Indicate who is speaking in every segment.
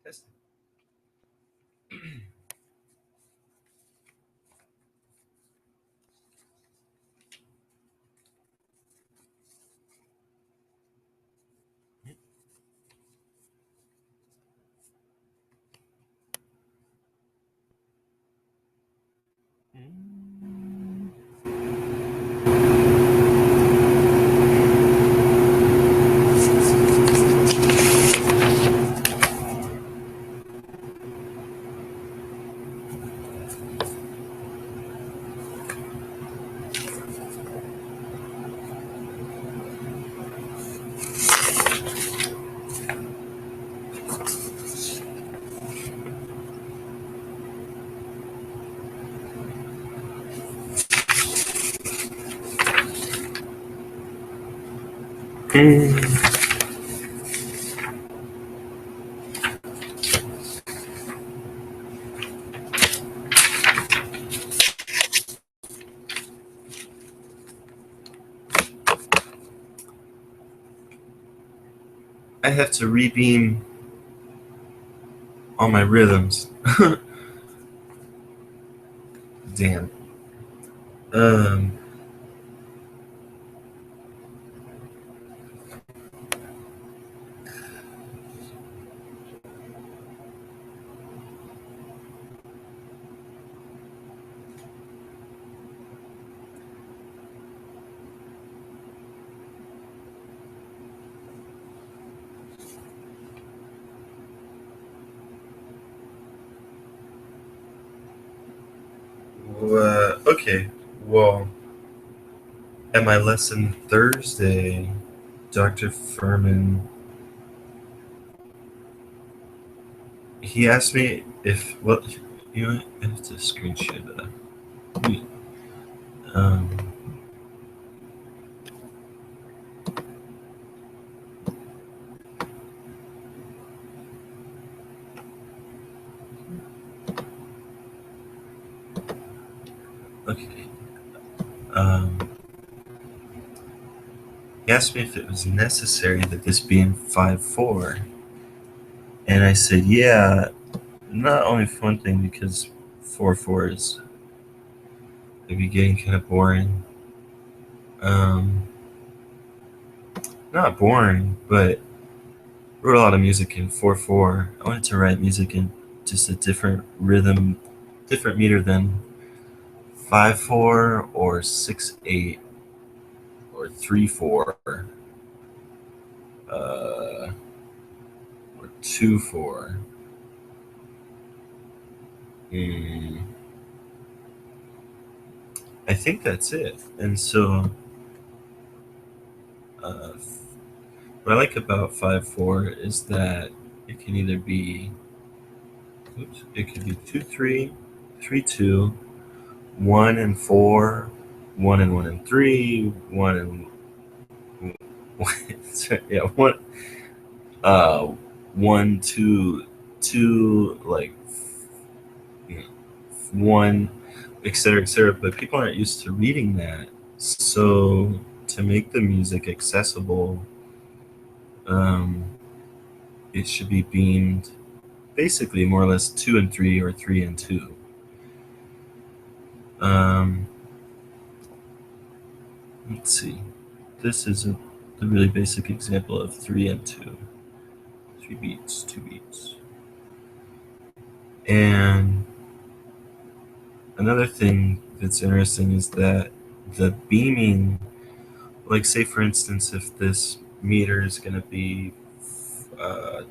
Speaker 1: Test. I have to rebeam all my rhythms. Damn. Um. Okay. Well, at my lesson Thursday, Dr. Furman, he asked me if, well, you know what? I have to screenshot that. Um, okay. Um, he asked me if it was necessary that this be in 5/4. And I said, yeah, not only for one thing, because 4/4 is maybe getting kind of boring. Um, Not boring, but wrote a lot of music in 4/4. I wanted to write music in just a different rhythm, different meter than 5/4 or 6/8 or 3/4 or 2/4. Mm, I think that's it. And so, uh, what I like about 5/4 is that it can either be, oops, it could be 2/3, 3/2, 1 and 4, 1 and 1 and 3, 1 and yeah, uh, 1, 2, 2, like, you know, 1, etc., etc. But people aren't used to reading that, so to make the music accessible, um, it should be beamed basically more or less 2 and 3 or 3 and 2. Um, let's see. This is a really basic example of 3 and 2. 3 beats, 2 beats. And another thing that's interesting is that the beaming, like, say for instance, if this meter is going to be uh,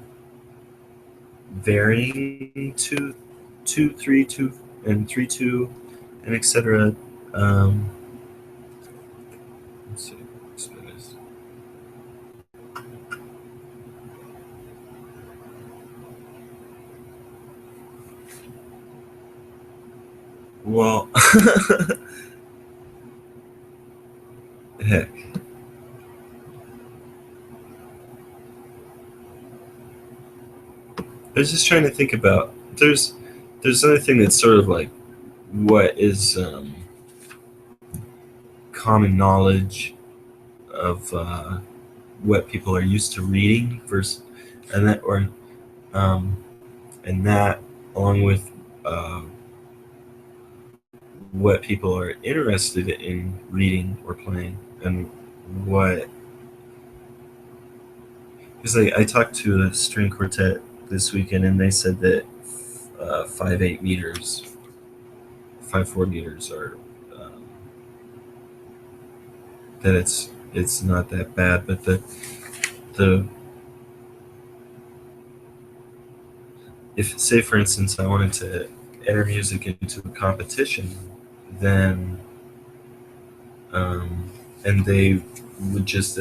Speaker 1: varying 2, 2, 3, 2, and 3, 2, and etc. Um, let's see. Spin this. Well, heck. I was just trying to think about. There's another thing that's sort of like what is common knowledge of what people are used to reading versus, and that, or um, And that, along with uh, what people are interested in reading or playing, and what, because I talked to a string quartet this weekend, and they said that 5/8 meters, 5/4 meters are that it's not that bad, but the if, say for instance, I wanted to enter music into a competition, then and they would just,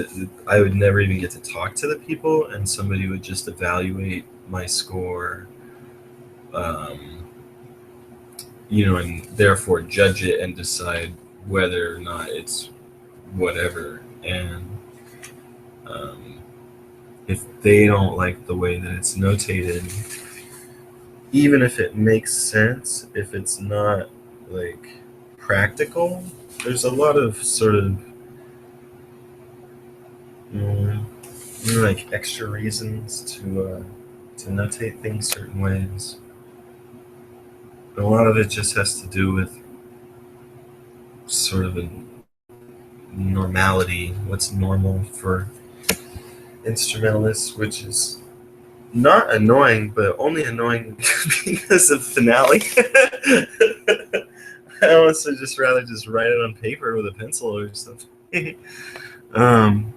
Speaker 1: I would never even get to talk to the people, and somebody would just evaluate my score, um, and therefore judge it and decide whether or not it's whatever. And um, if they don't like the way that it's notated, even if it makes sense, if it's not like practical, there's a lot of sort of mm, like extra reasons to notate things certain ways. But a lot of it just has to do with sort of a normality, what's normal for instrumentalists, which is not annoying, but only annoying because of finale. I honestly just rather just write it on paper with a pencil or something. um,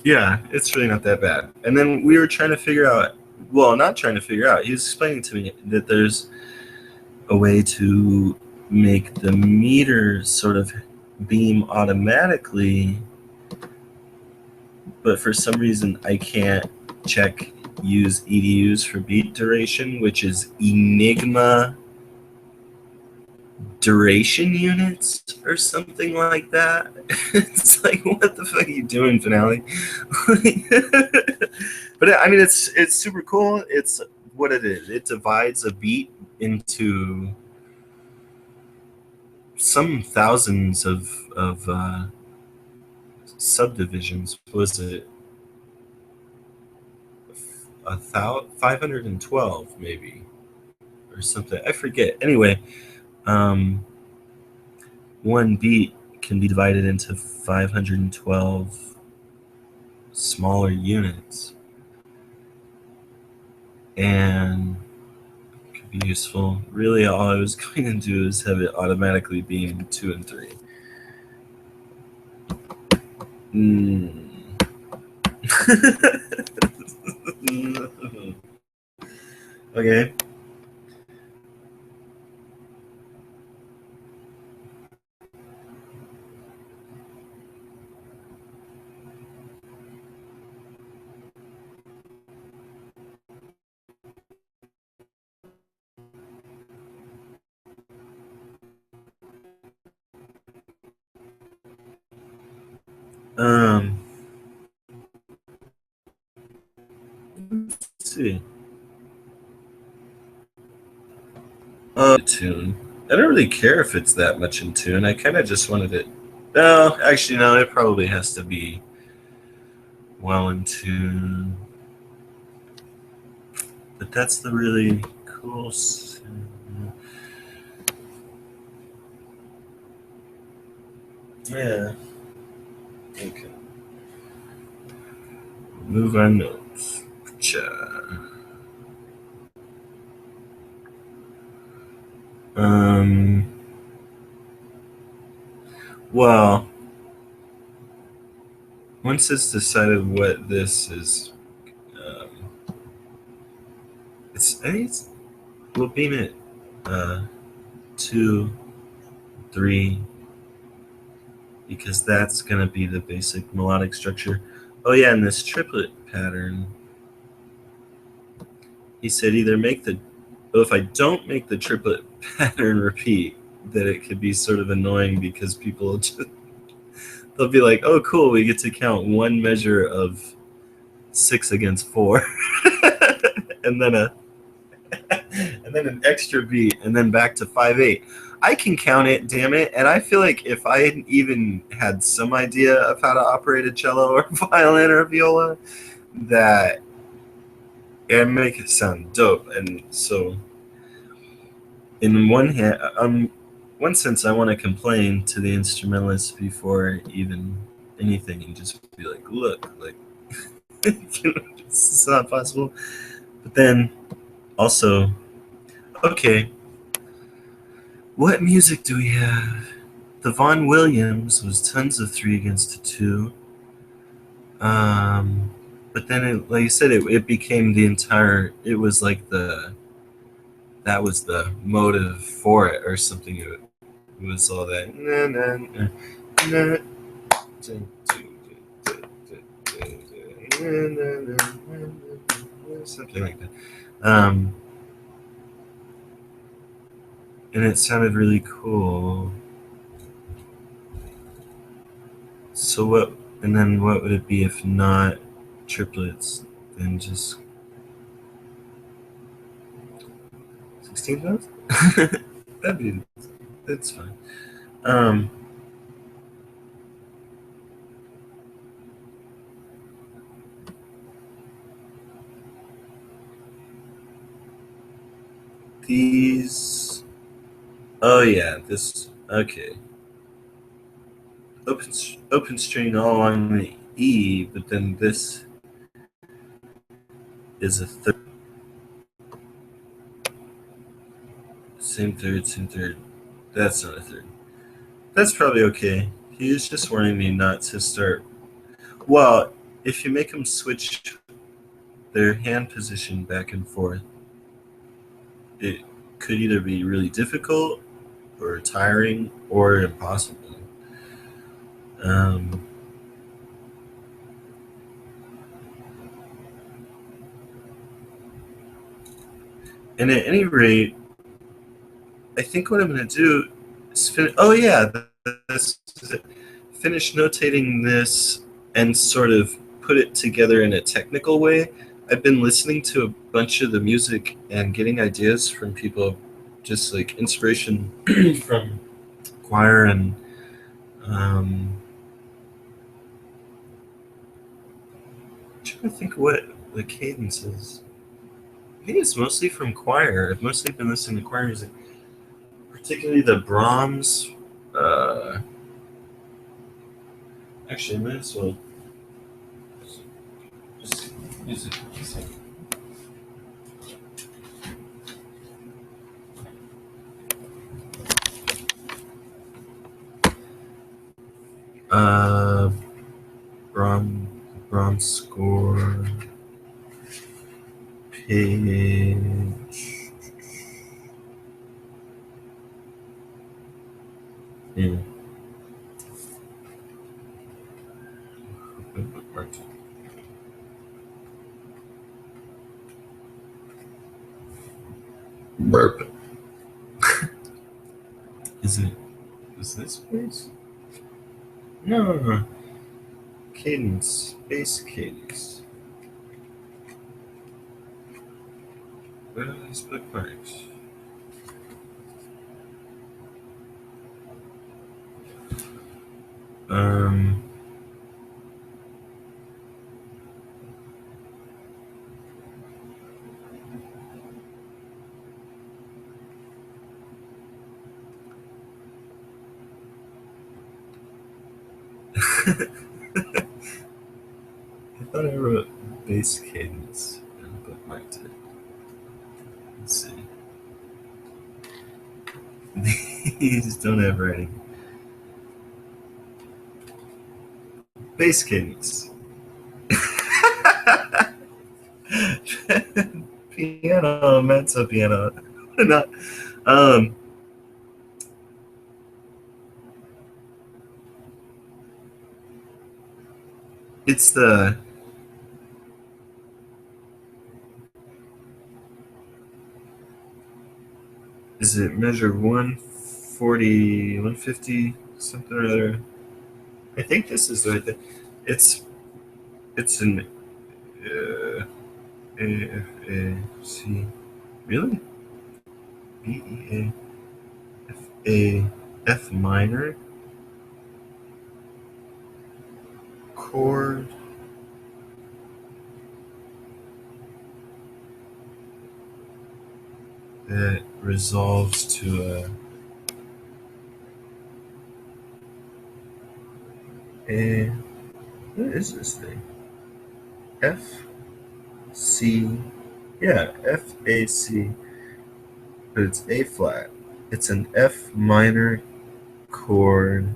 Speaker 1: yeah, it's really not that bad. And then we were trying to figure out, well, not trying to figure out, he was explaining to me that there's a way to make the meter sort of beam automatically, but for some reason I can't use EDUs for beat duration, which is Enigma duration units or something like that. It's like, what the fuck are you doing, Finale? But I mean, it's super cool. It's what it is. It divides a beat into some thousands of subdivisions. Was it 512 maybe or something? I forget. Anyway, one beat can be divided into 512 smaller units, and it could be useful. Really, all I was going to do is have it automatically beam 2 and 3. Okay. Let's see. Tune. I don't really care if it's that much in tune. I kind of just wanted it. No, actually, no. It probably has to be well in tune. But that's the really cool. Yeah. Okay. Move our notes. Um. Well, once it's decided what this is, I think we'll beam it 2, 3, because that's gonna be the basic melodic structure. Oh yeah, and this triplet pattern. He said either make the, well, if I don't make the triplet pattern repeat, that it could be sort of annoying because people just, they'll be like, oh cool, we get to count one measure of 6 against 4, and then an extra beat, and then back to 5/8. I can count it, damn it. And I feel like if I hadn't even had some idea of how to operate a cello or violin or viola, that and make it sound dope. And so, in one hand, one sense, I want to complain to the instrumentalists before even anything, and just be like, "Look, like, this is not possible." But then also, okay, what music do we have? The Vaughan Williams was tons of 3 against 2. Um, but then, like you said, it became the entire. It was like that was the motive for it or something. It was all that something like that. And it sounded really cool. So what? And then what would it be if not triplets? Then just 16 notes. That'd be that's fine. Um, these. Oh yeah, this. Okay. Open string all along the E, but then this is a third. Same third, same third. That's not a third. That's probably okay. He was just warning me not to start. Well, if you make them switch their hand position back and forth, it could either be really difficult or tiring or impossible. Um, and at any rate, I think what I'm going to do is finish. Oh yeah, this is it. Finish notating this and sort of put it together in a technical way. I've been listening to a bunch of the music and getting ideas from people, just like inspiration from choir and um, I'm trying to think what the cadence is. I think it's mostly from choir. I've mostly been listening to choir music, particularly the Brahms. Uh, Actually, I might as well just use it. Uh, Brahm, Brahm score page. Yeah. Burp. Is it? Is this bass? No. Cadence. Bass cadence. Where are these bookmarks? Um. I thought I wrote bass cadence and bookmarked it. Let's see. These don't have writing. Bass cadence. Piano, mezzo piano. Not. Um. It's the. Is it measure 140, 150, something or other? I think this is the right thing. It's it's an A F A C. Really? B E A F minor chord that resolves to a what is this thing? F C, yeah, F A C, but it's A flat. It's an F minor chord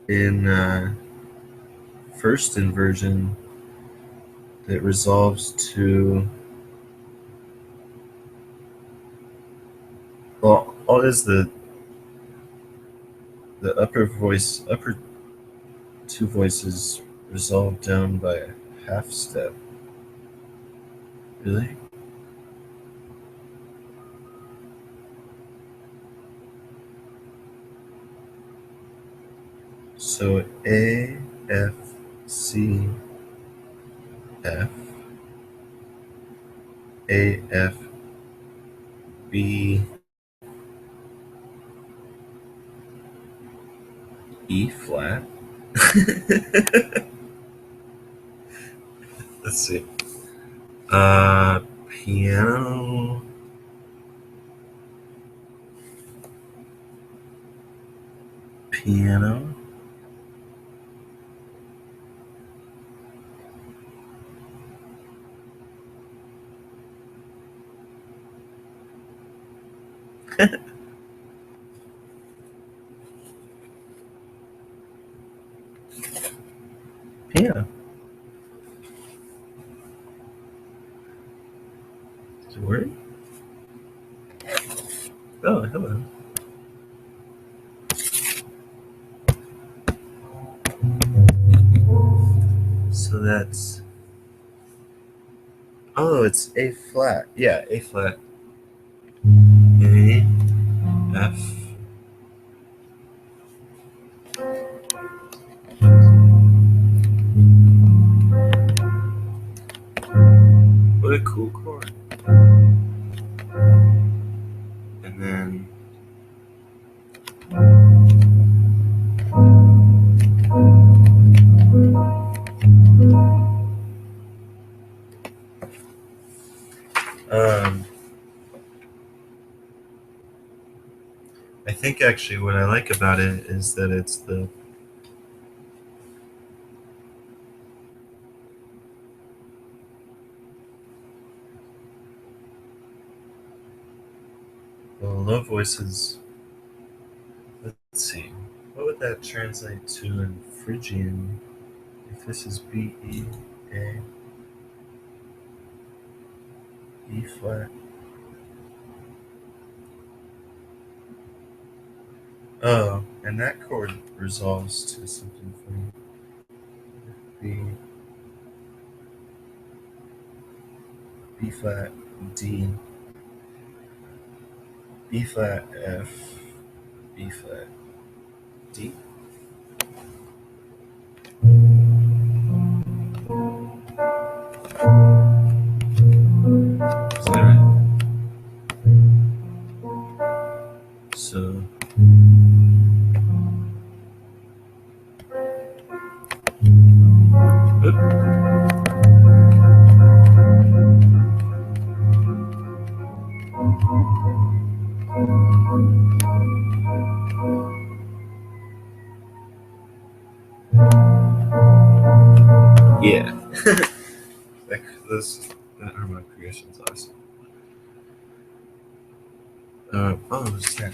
Speaker 1: in first inversion that resolves to, well, all is the upper two voices resolve down by a half step. Really? So A F C F A F B E flat. Let's see. Piano. Piano. Piano. Is it working? Oh, hello. So that's. Oh, it's A flat. Yeah, A flat. A F. What a cool chord. And then. Um, I think actually what I like about it is that it's the. Well, low voices. Let's see. What would that translate to in Phrygian? If this is B E A E flat. Oh, and that chord resolves to something funny. B B flat D B flat F B flat D. Is that right? So oop, yeah. that, those, that harmonic progression is awesome. Oh, what's that?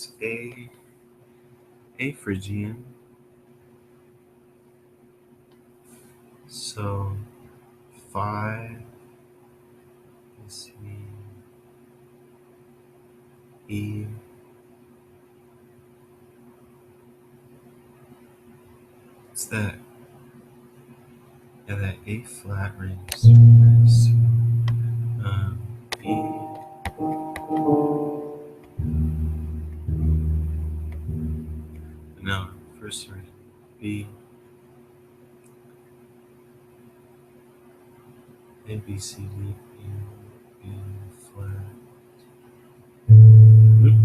Speaker 1: It's A Phrygian. So 5, C, E. It's that, yeah, that A flat range. B. No, first three. B. A, B, C, D, E, B, flat. Oop.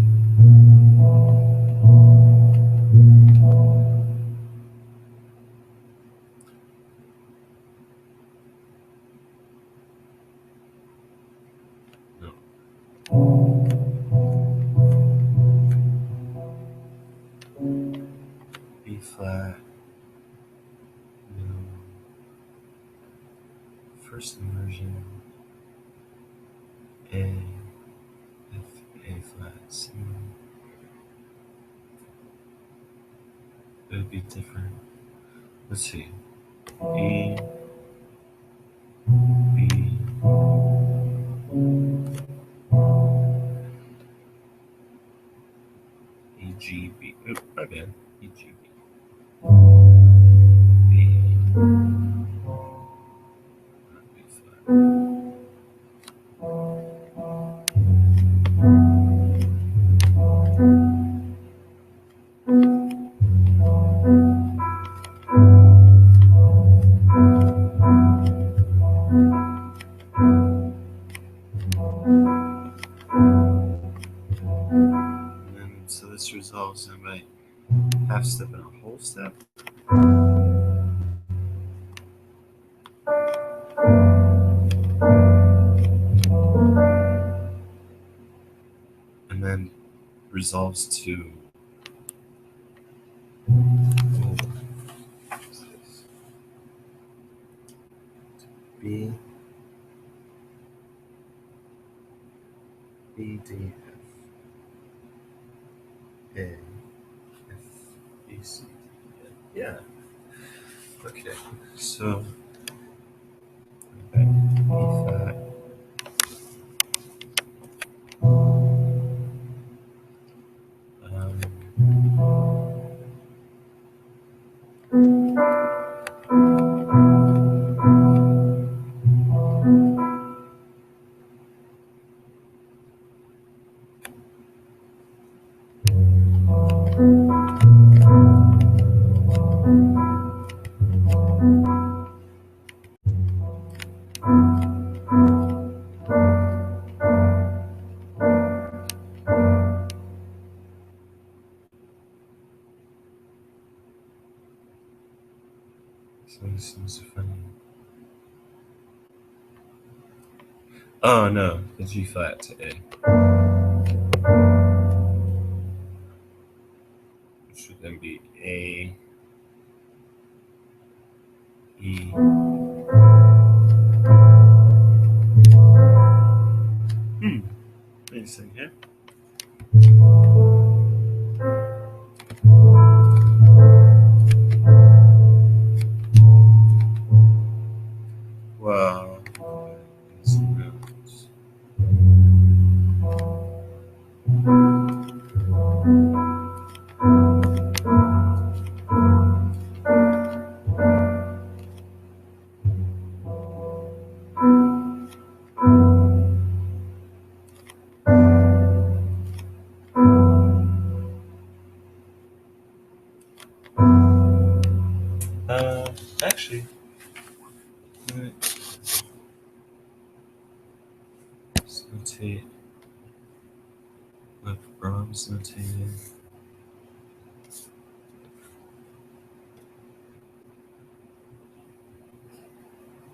Speaker 1: B flat. No. First inversion. A. F. A flat. C. It would be different. Let's see. E. B. E. G. B. Oop, my bad. E. G. B. B. Not B flat. And then, so this resolves in by half step and a whole step. And then resolves to B, B, D, F, A, F, B, C, D, F. Yeah. Okay. So E flat. So this seems funny. Oh no, the G flat to A. Which should then be A, E. Wait a second here. Wow. These notes. Actually, let's notate what Brahms notated.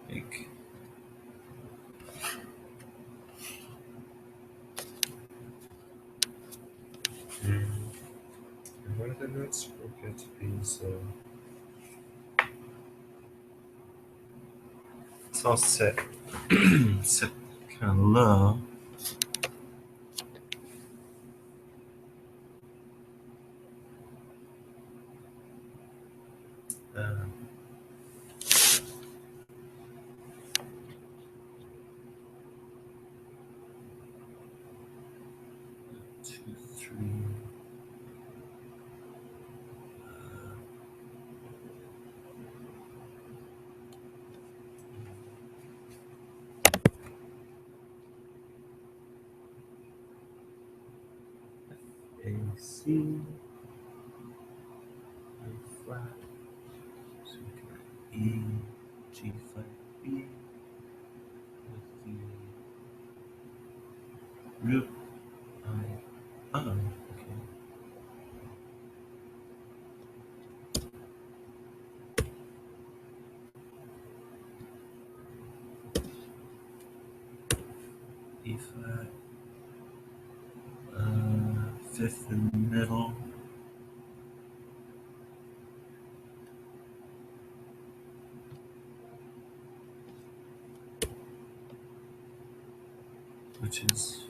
Speaker 1: Like, and what are the notes going to be? So it's all set, set kind of low. Tree. A C. A flat. So we got E, G flat, B with the root I. Oh, okay. E flat. Fifth in the middle. Which is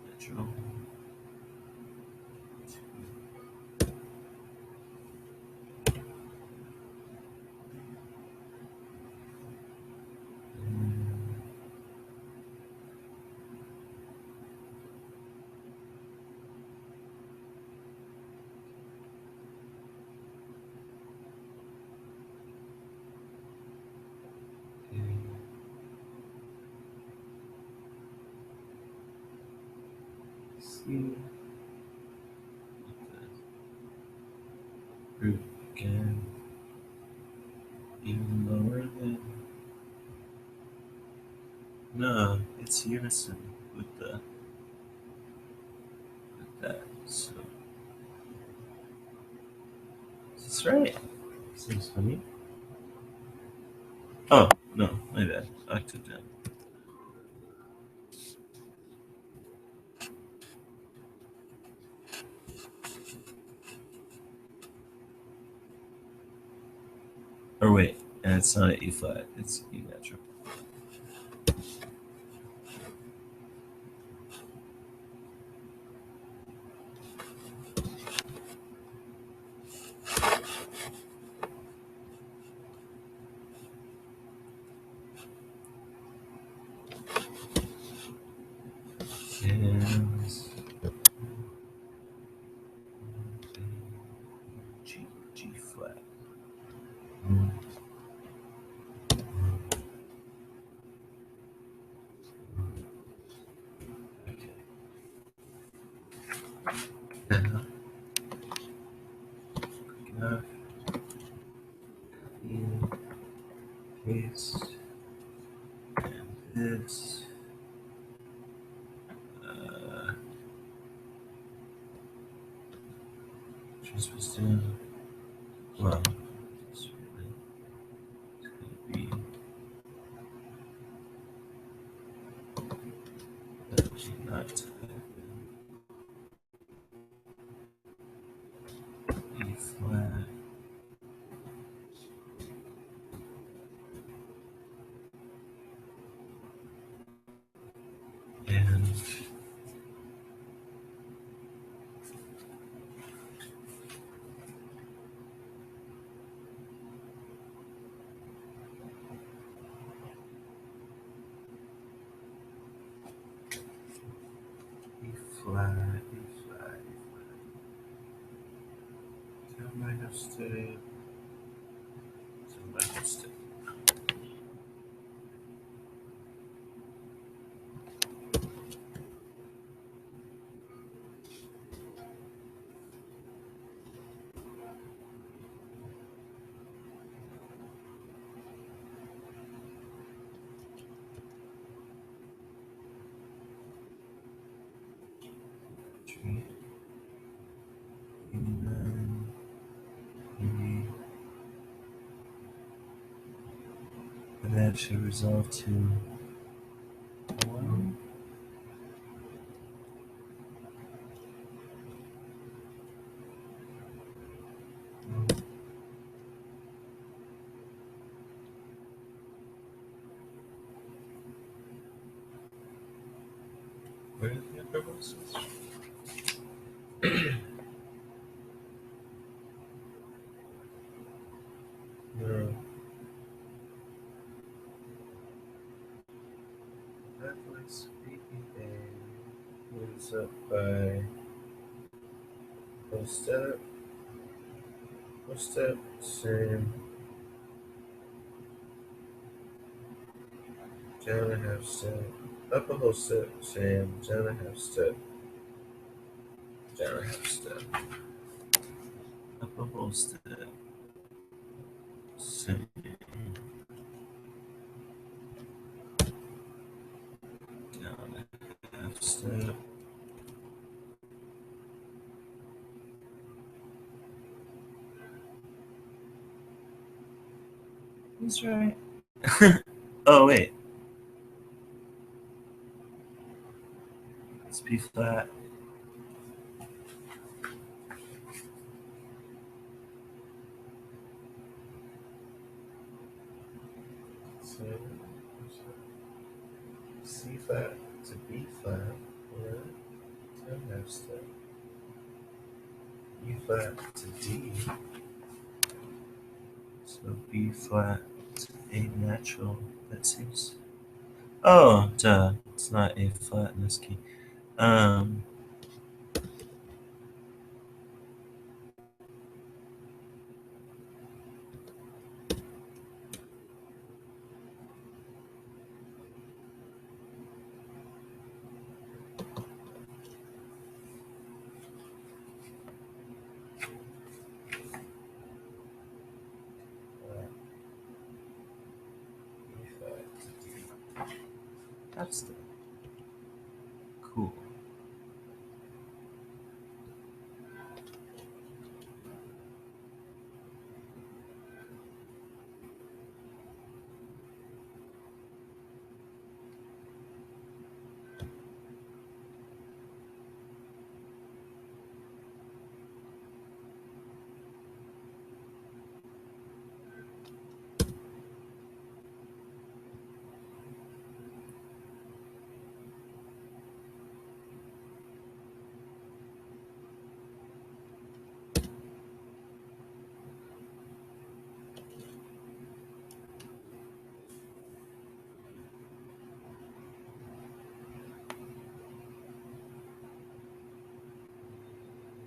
Speaker 1: natural. C. Root again. Even lower than. No, it's unison with that. So is this right? Seems funny. Oh no, my bad. Octodent. Or wait, and it's not an E flat. It's E natural. And G flat. Okay. Now, quick enough. Paste. And this. Uh, Transpose down. Well, it's really gonna be not E flat. And E flat, E flat, E flat. Tell minus step. Tell minus step. G, E9, E. And that should resolve to 1. Where are the upper voices? No. Catholics BPA moves up by whole step, same, down a half step, up a whole step, same, down a half step, down a half step, up a whole step, same, down a half step. He's right. Oh, wait. It's B flat. So, C flat to B flat, or down half step. E flat to D. So B flat to A natural. That seems. Oh, duh. It's not A flat in this key. E flat to D. That's the cool.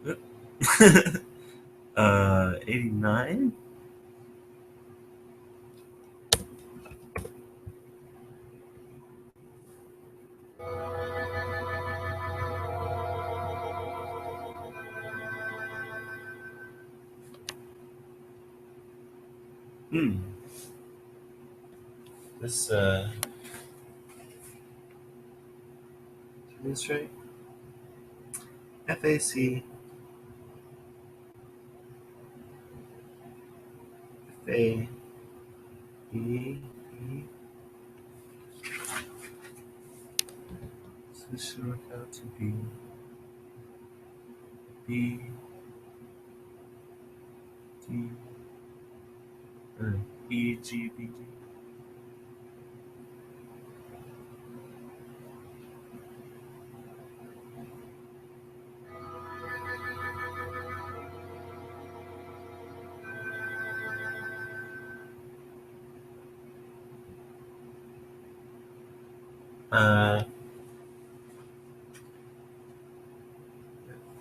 Speaker 1: Oop. 89? This, is right. FAC. FA. E. So this should work out to be B. D. Or E. G. B. D.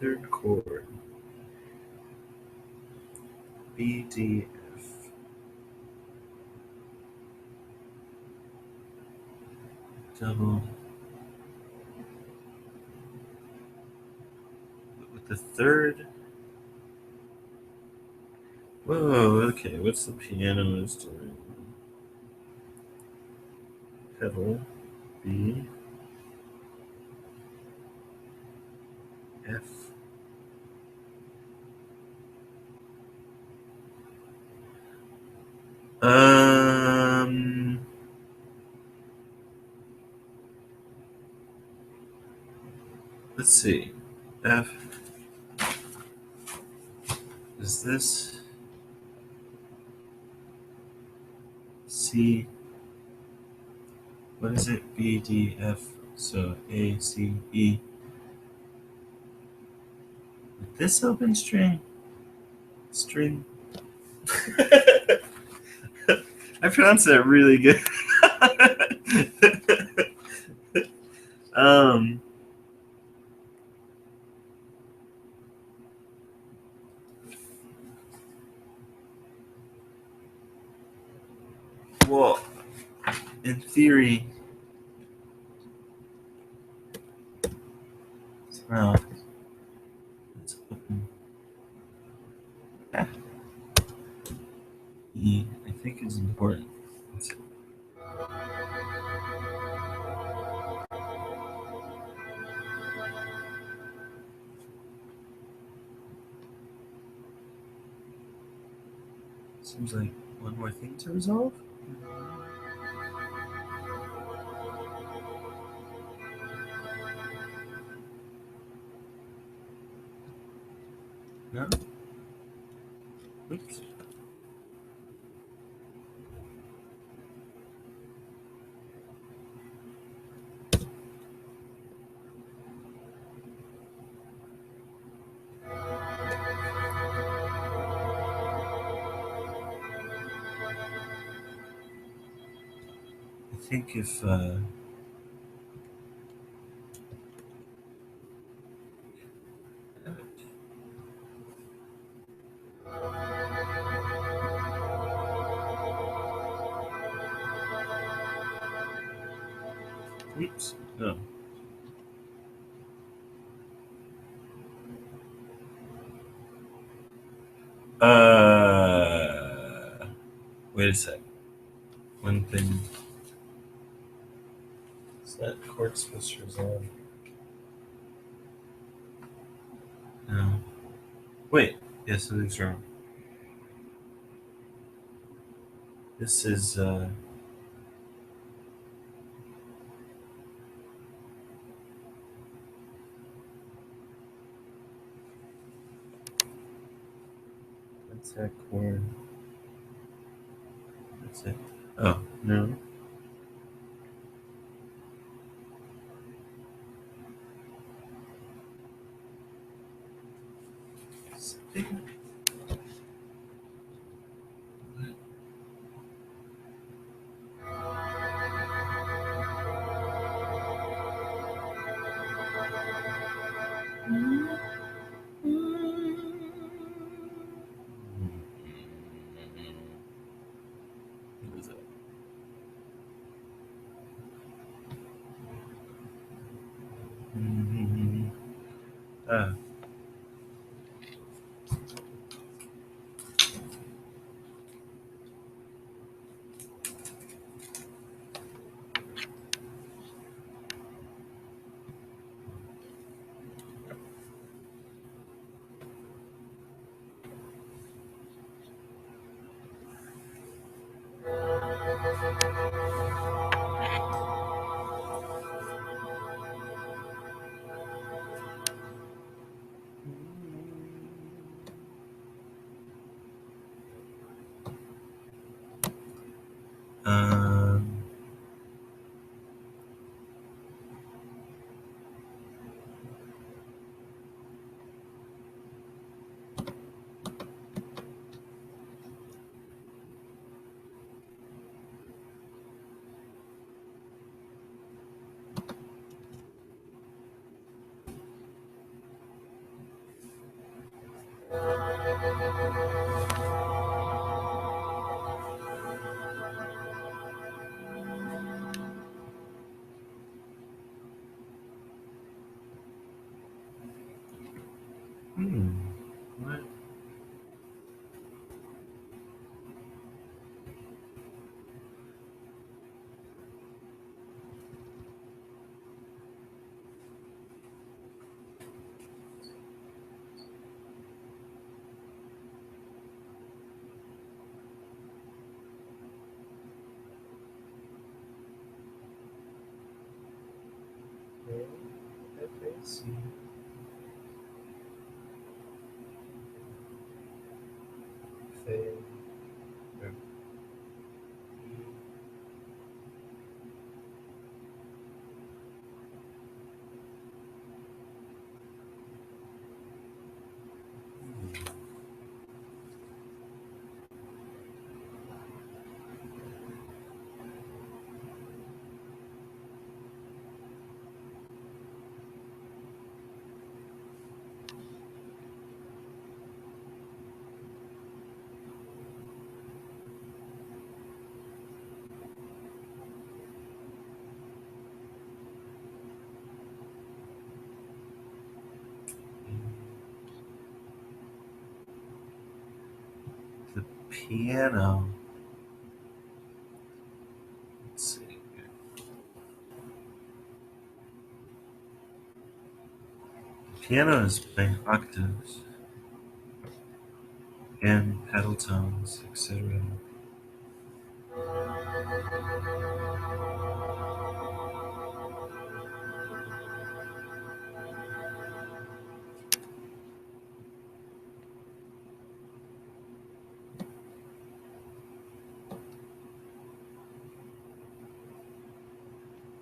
Speaker 1: Third chord. B, D, F. Double. With the third. Whoa, okay, what's the piano is doing? Pedal. B. F. Let's see. F. Is this C? What is it? B, D, F. So A, C, E. With this open string. I pronounced that really good. in theory, well, let's open. E, I think is important. Seems like one more thing to resolve. No? Oops. I think if oops, no. Wait a sec. One thing. Is that chord supposed to resolve? No. Wait. Yeah, something's wrong. This is that's that chord. That's it. Oh, no. What is it? Ah. Um. What? FAC. piano. Let's see. Piano is playing octaves and pedal tones, etc.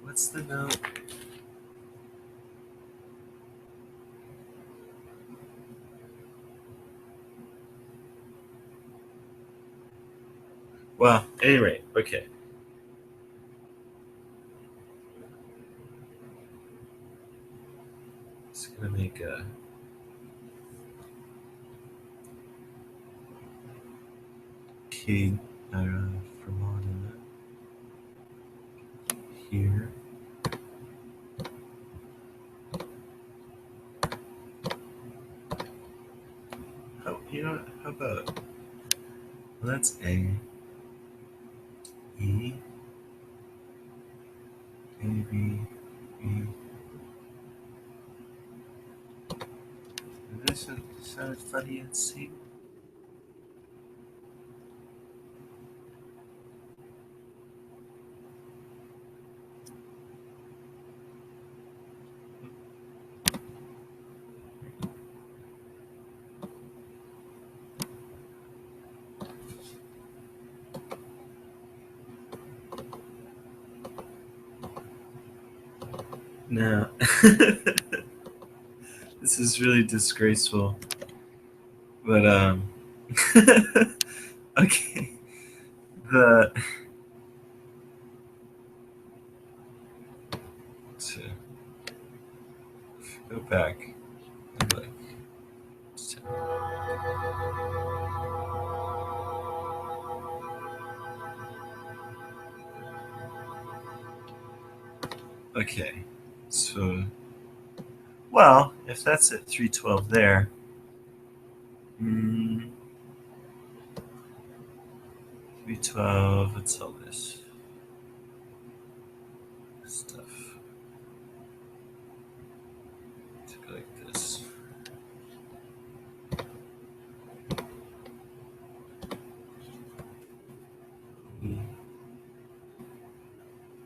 Speaker 1: What's the note? Well, anyway, okay. Just gonna make a key fermata here. Oh, you know what? How about, well, that's A, E, A, B, E. Does this sound funny in C? No. This is really disgraceful. But okay. The to go back. Like, okay. So, well, if that's at 312 there, mm, 312, what's all this stuff? To go like this.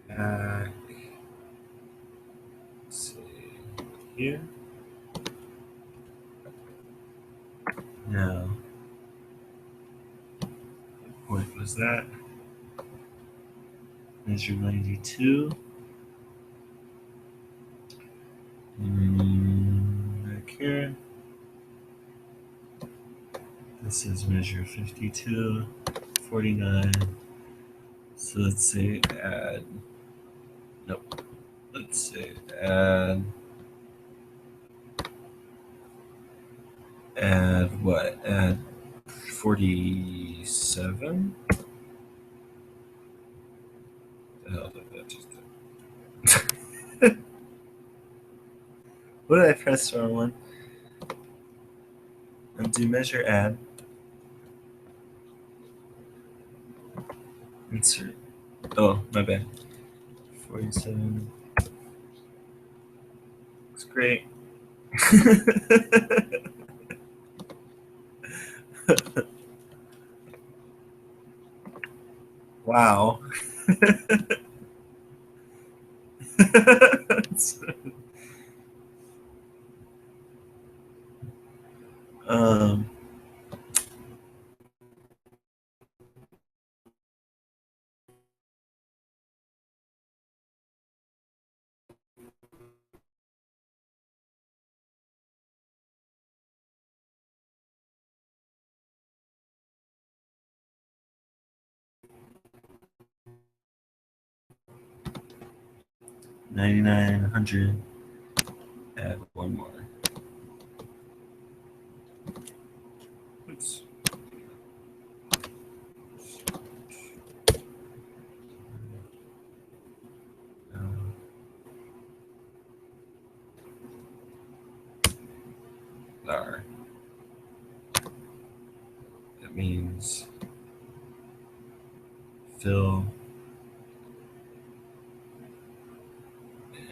Speaker 1: Back. Let's see. Here. No. What was that? Measure 92. Back here. This is measure 52, 49. So let's say add, nope. Let's say add what? Add 47? The hell did that just do? What did I press wrong one? Undo measure, add. Insert. Oh, my bad. 47. Looks great. Wow. um, 99, 100. Add one more. Oops. There. That means fill,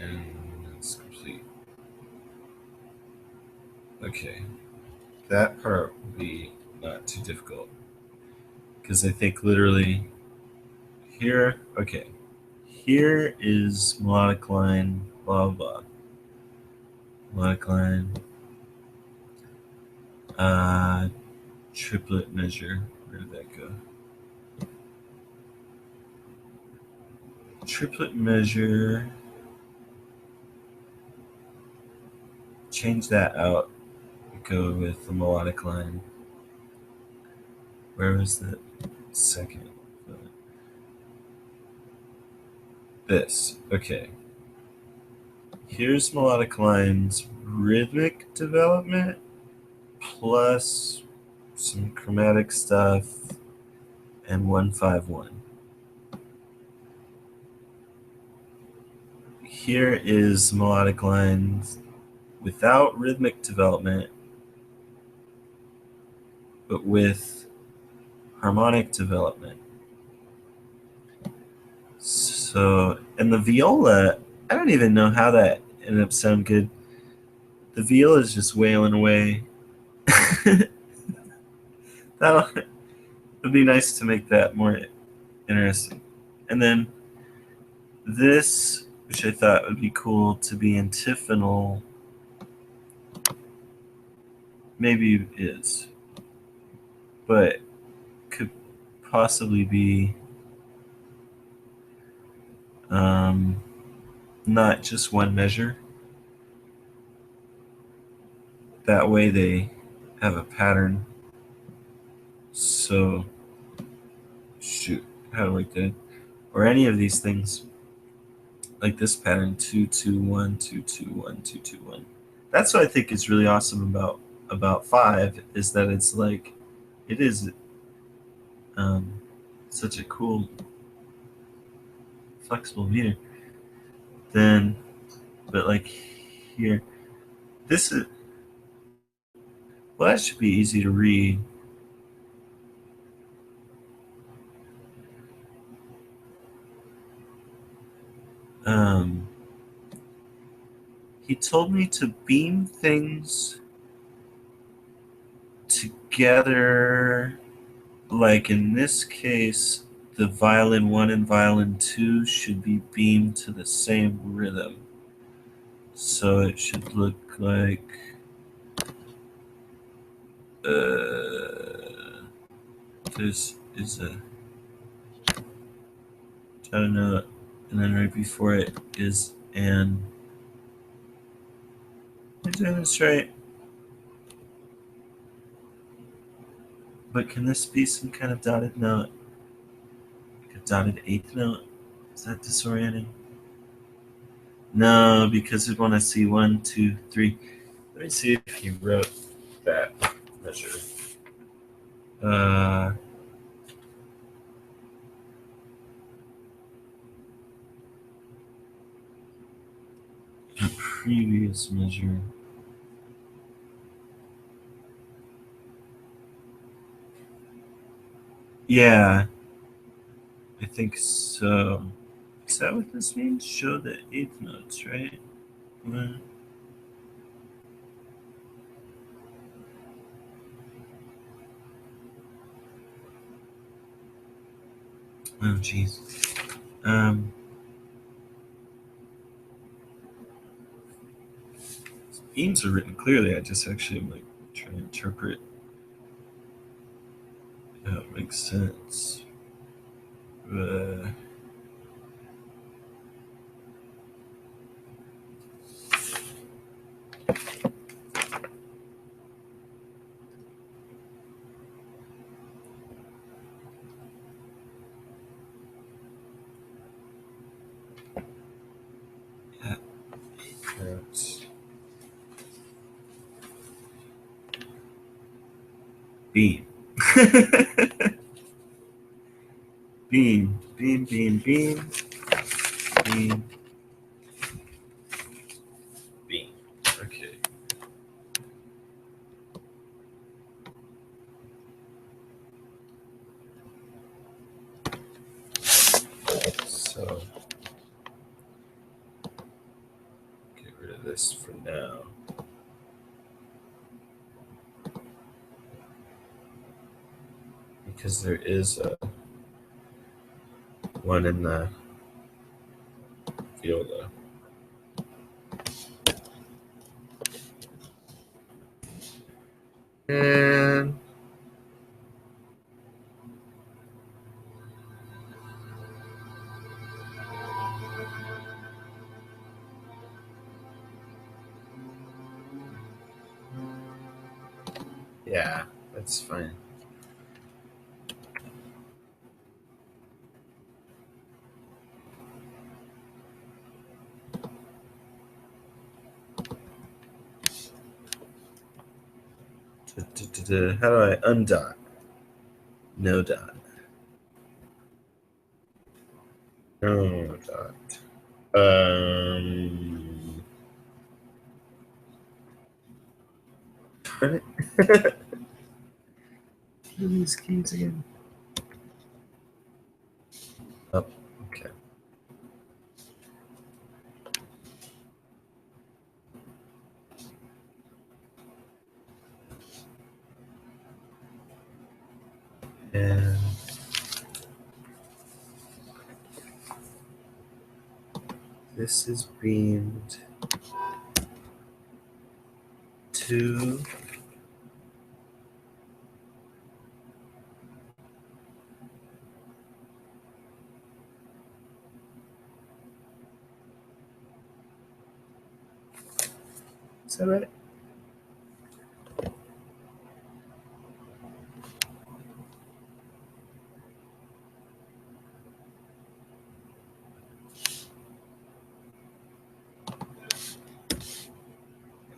Speaker 1: and it's complete. Okay, that part will be not too difficult because I think literally here, okay, here is melodic line, blah blah, melodic line, triplet measure. Where did that go? Triplet measure. Change that out. Go with the melodic line. Where was the second? This. Okay. Here's melodic line's rhythmic development plus some chromatic stuff and 151. Here is melodic lines without rhythmic development, but with harmonic development. So, and the viola, I don't even know how that ended up sounding good. The viola is just wailing away. It'd be nice to make that more interesting. And then this, which I thought would be cool to be antiphonal, maybe is, but could possibly be not just one measure. That way they have a pattern. So, shoot, how do I do it? Or any of these things, like this pattern 2-2-1, 2-2-1, 2-2-1. That's what I think is really awesome about 5 is that it's like it is such a cool flexible meter. Then, but like here, this is well, that should be easy to read. He told me to beam things together, like in this case, the violin 1 and violin 2 should be beamed to the same rhythm. So it should look like this is a down note, and then right before it is an. Am I doing this right? But can this be some kind of dotted note? Like a dotted eighth note? Is that disorienting? No, because we want to see 1, 2, 3. Let me see if he wrote that measure. The previous measure. Yeah, I think so. Is that what this means? Show the eighth notes, right? Oh, jeez. Beams are written clearly. I just actually am like trying to interpret how it makes sense. Beam. Beam, beam, beam, beam, beam, beam. Okay. this for now. Because there is one in the viola. And yeah, that's fine. How do I undot? No dot. No dot. Darn it. What are these keys again? Oh, okay. And this is beamed to is that right?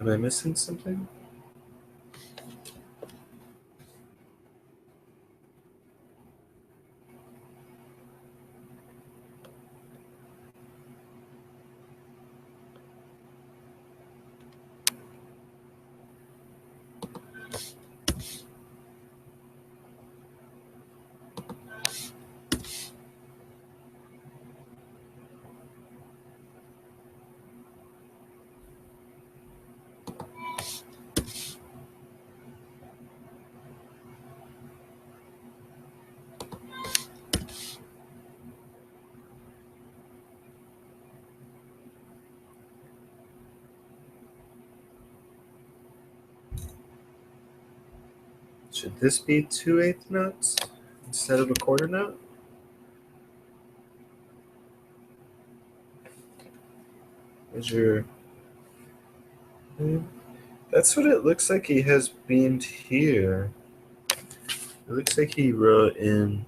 Speaker 1: Am I missing something? Should this be 2/8 notes instead of a quarter note? Is your that's what it looks like he has beamed here. It looks like he wrote in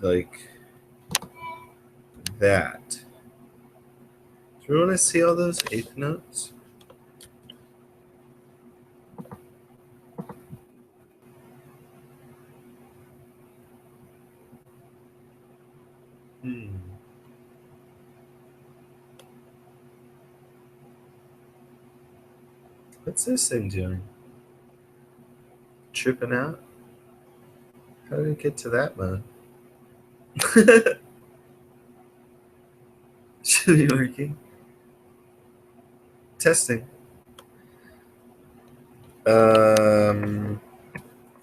Speaker 1: like that. Do you want to see all those eighth notes? What's this thing doing? Tripping out? How did it get to that mode? Should be working. Testing.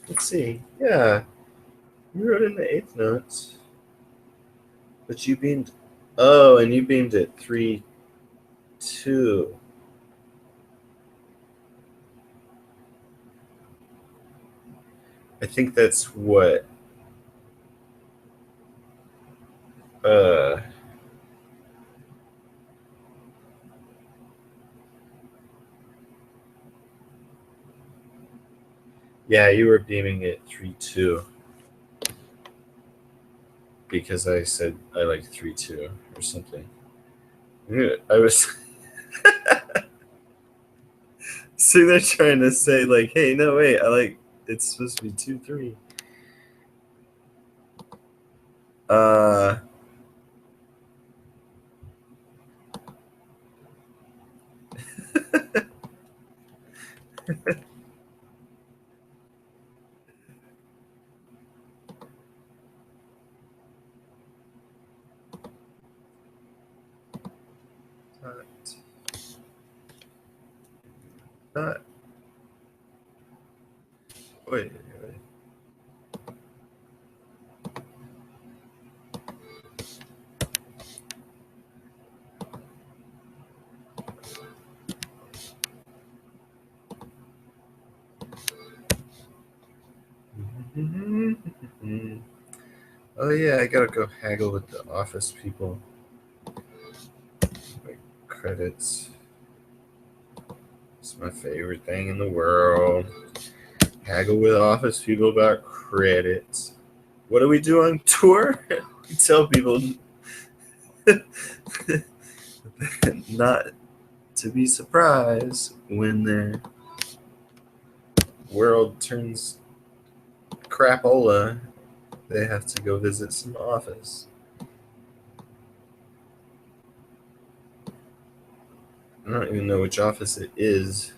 Speaker 1: Let's see. Yeah, you wrote in the eighth notes, but you beamed. Oh, and you beamed at 3/2. I think that's what. Uh, yeah, you were beaming at 3/2 because I said I like 3/2 or something. Yeah, I was sitting there trying to say like, hey, no, wait, I like it's supposed to be 2/3. Uh. Not. Wait. Oh yeah, I gotta go haggle with the office people. Like credits. It's my favorite thing in the world. Haggle with office people about credits. What do we do on tour? We tell people not to be surprised when their world turns crapola. They have to go visit some office. I don't even know which office it is.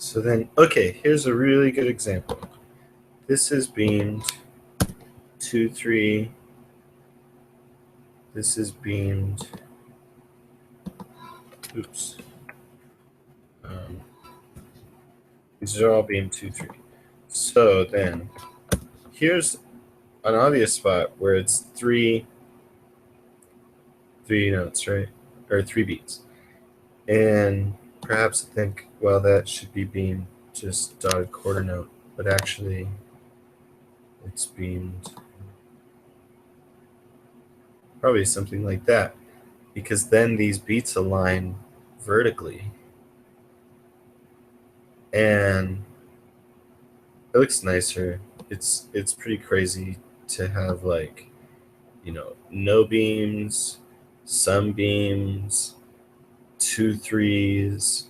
Speaker 1: So then, okay, here's a really good example. This is beamed 2, 3. This is beamed. Oops. These are all beamed 2, 3. So then, here's an obvious spot where it's three notes, right? Or 3 beats. And perhaps I think, well, that should be beamed just dotted quarter note, but actually it's beamed probably something like that, because then these beats align vertically and it looks nicer. It's pretty crazy to have, like, no beams, some beams, 2 3s,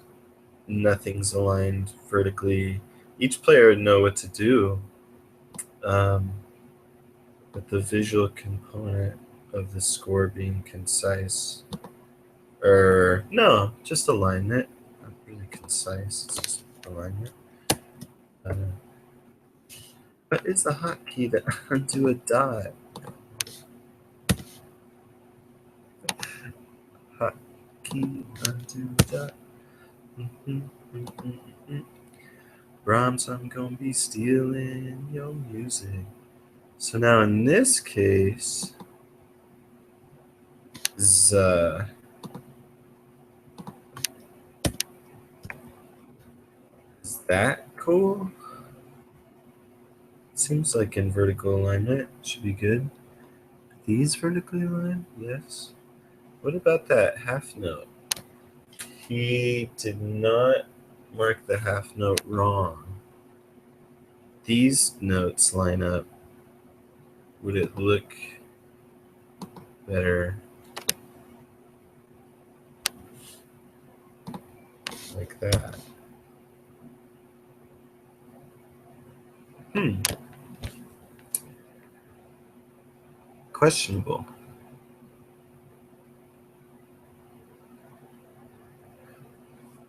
Speaker 1: nothing's aligned vertically. Each player would know what to do, but the visual component of the score being concise, or no, just alignment, not really concise, it's just alignment. What is the hotkey that undo a dot? Hotkey undo a dot. Brahms, I'm gonna be stealing your music. So now in this case, is that cool? Seems like in vertical alignment should be good. These vertically aligned? Yes. What about that half note? He did not mark the half note wrong. These notes line up. Would it look better like that? Questionable.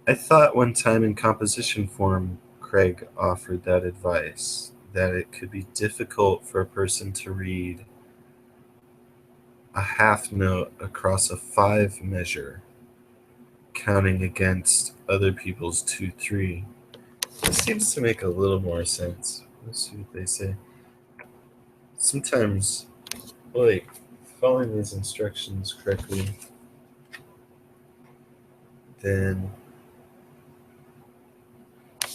Speaker 1: I thought one time in composition form, Craig offered that advice, that it could be difficult for a person to read a half note across a 5 measure, counting against other people's 2 3. This seems to make a little more sense. Let's see what they say. Sometimes, like, following these instructions correctly, then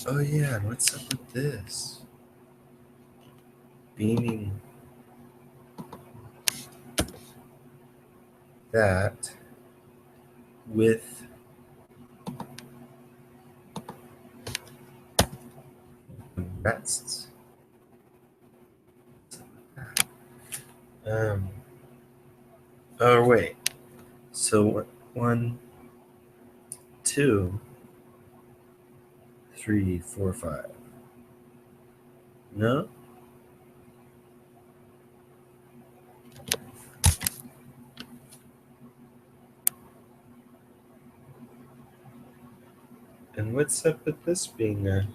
Speaker 1: Oh yeah, and what's up with this? Beaming that with rests. Oh wait. So 1, 2, 3, 4, 5. No? And what's up with this being a...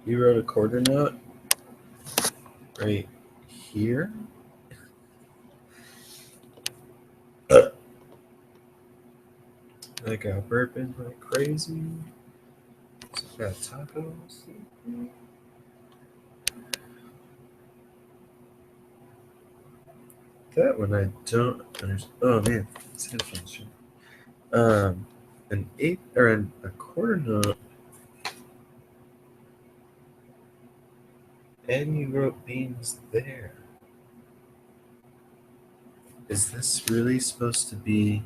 Speaker 1: You wrote a quarter note right here? I got burping like crazy. Got tacos. That one I don't understand. Oh man, it's headphones. An eighth or a quarter note, and you wrote beams there. Is this really supposed to be?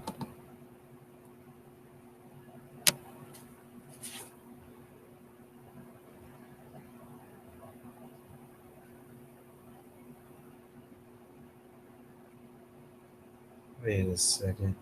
Speaker 1: Wait a second.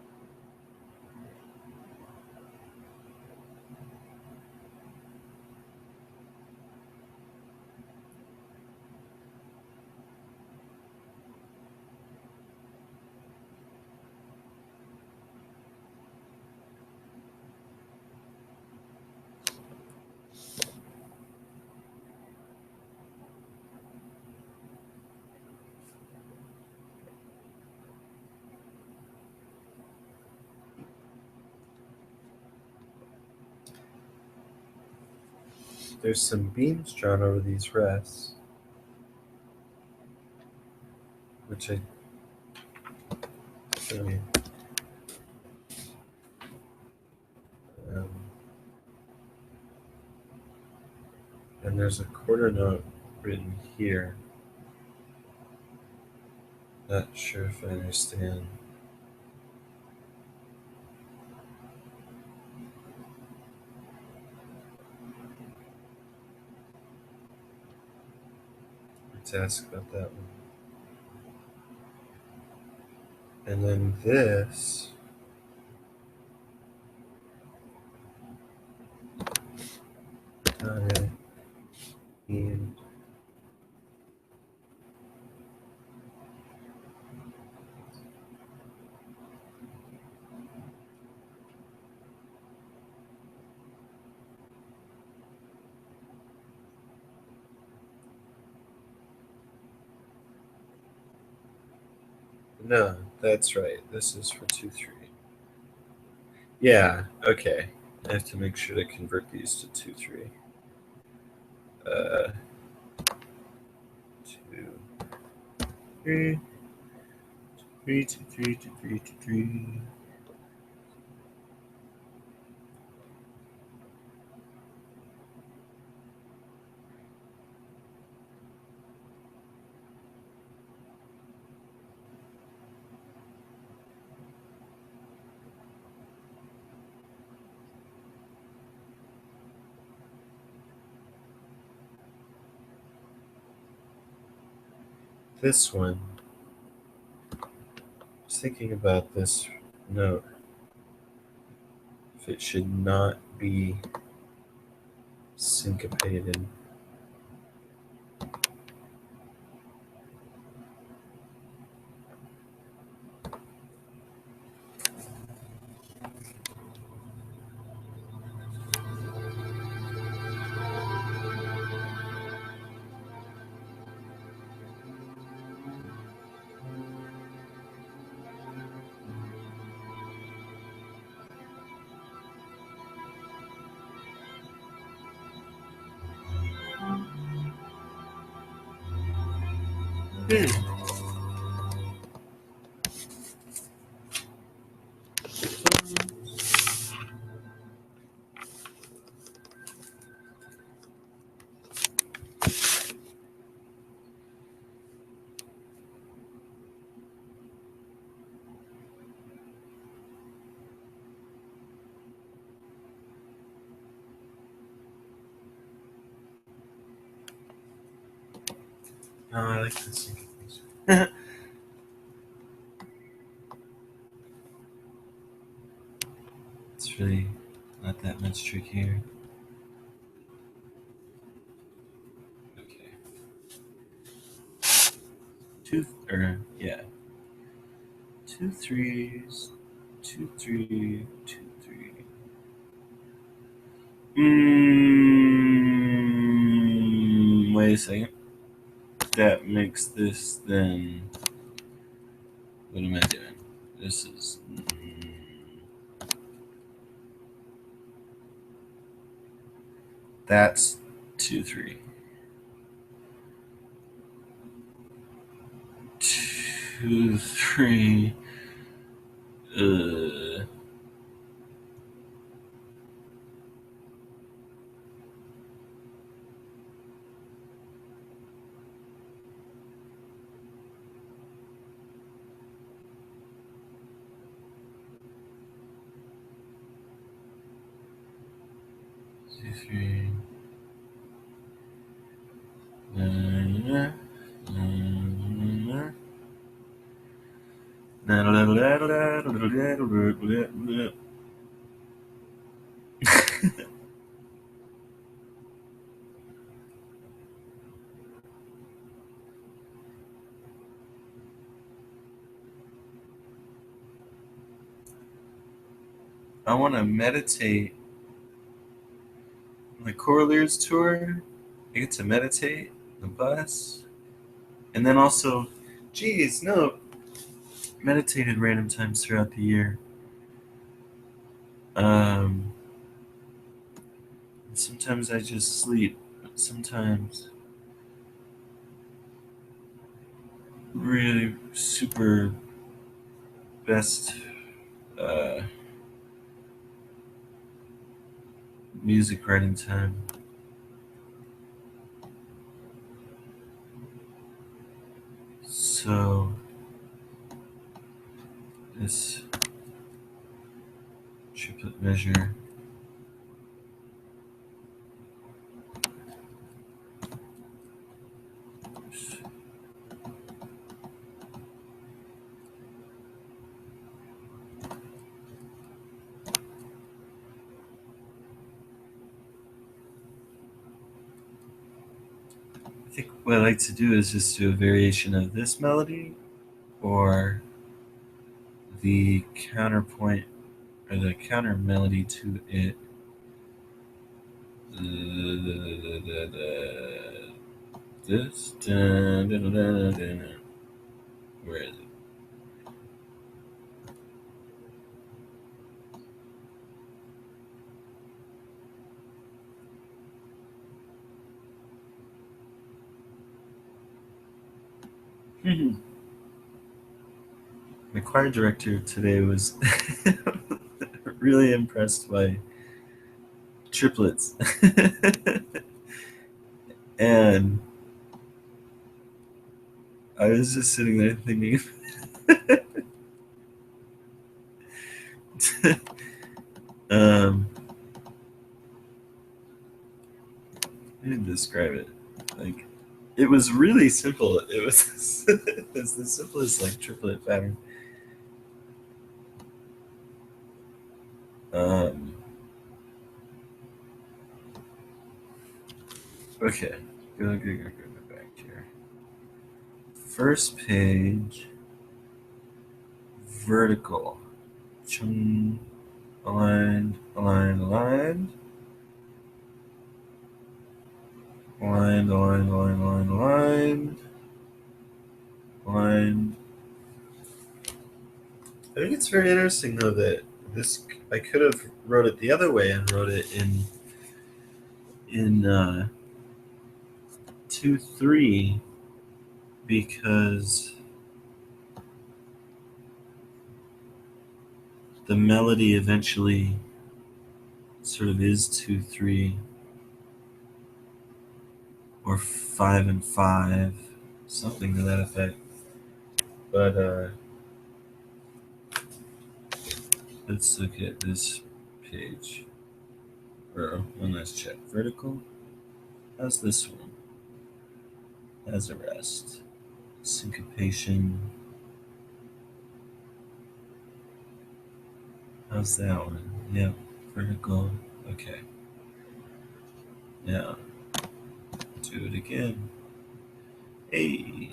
Speaker 1: There's some beams drawn over these rests, which I mean, um, and there's a quarter note written here. Not sure if I understand. Let's ask about that one. And then this. Not really. Beam. No, that's right. This is for 2, 3. Yeah, okay. I have to make sure to convert these to 2, 3. 2, 3. 3, 2, 3, 2, 3, 2, 3. This one. I was thinking about this note. If it should not be syncopated. No, I like the synchronization. It's really not that much trickier. Okay. Yeah. 2 3s, 2 3, 2 3. Wait a second. That makes this then. What am I doing? This is. That's 2 3. 2 3. Uh. 2 3. I want to meditate on the Corlears tour. I get to meditate on the bus. And then also, geez, no, meditated random times throughout the year. Sometimes I just sleep, but sometimes really super best music writing time. So this triplet measure. I think what I like to do is just do a variation of this melody or the counterpoint or the counter melody to it. This. Where is it? My choir director today was really impressed by triplets. And I was just sitting there thinking, um, I didn't describe it. Like, it was really simple. It was it's the simplest like triplet pattern. Um, okay, go back here. First page, vertical, chung, aligned, aligned, aligned, aligned, aligned, aligned, aligned, aligned, aligned. I think it's very interesting though that this I could have wrote it the other way and wrote it in 2 3 because the melody eventually sort of is 2 3 or 5 and 5, something to that effect. But let's look at this page. Or one last check. Vertical. How's this one? as a rest. Syncopation. How's that one? Yep. Vertical. Okay. Now, do it again. Hey.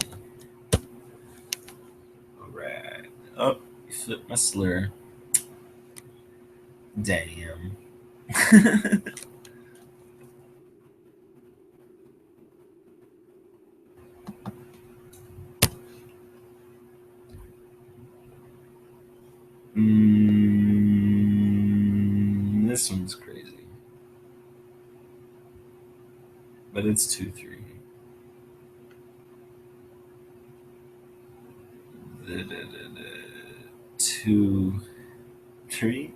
Speaker 1: Alright. Oh, you flipped my slur. Damn. This one's crazy. But it's 2-3. 2-3. 2-3.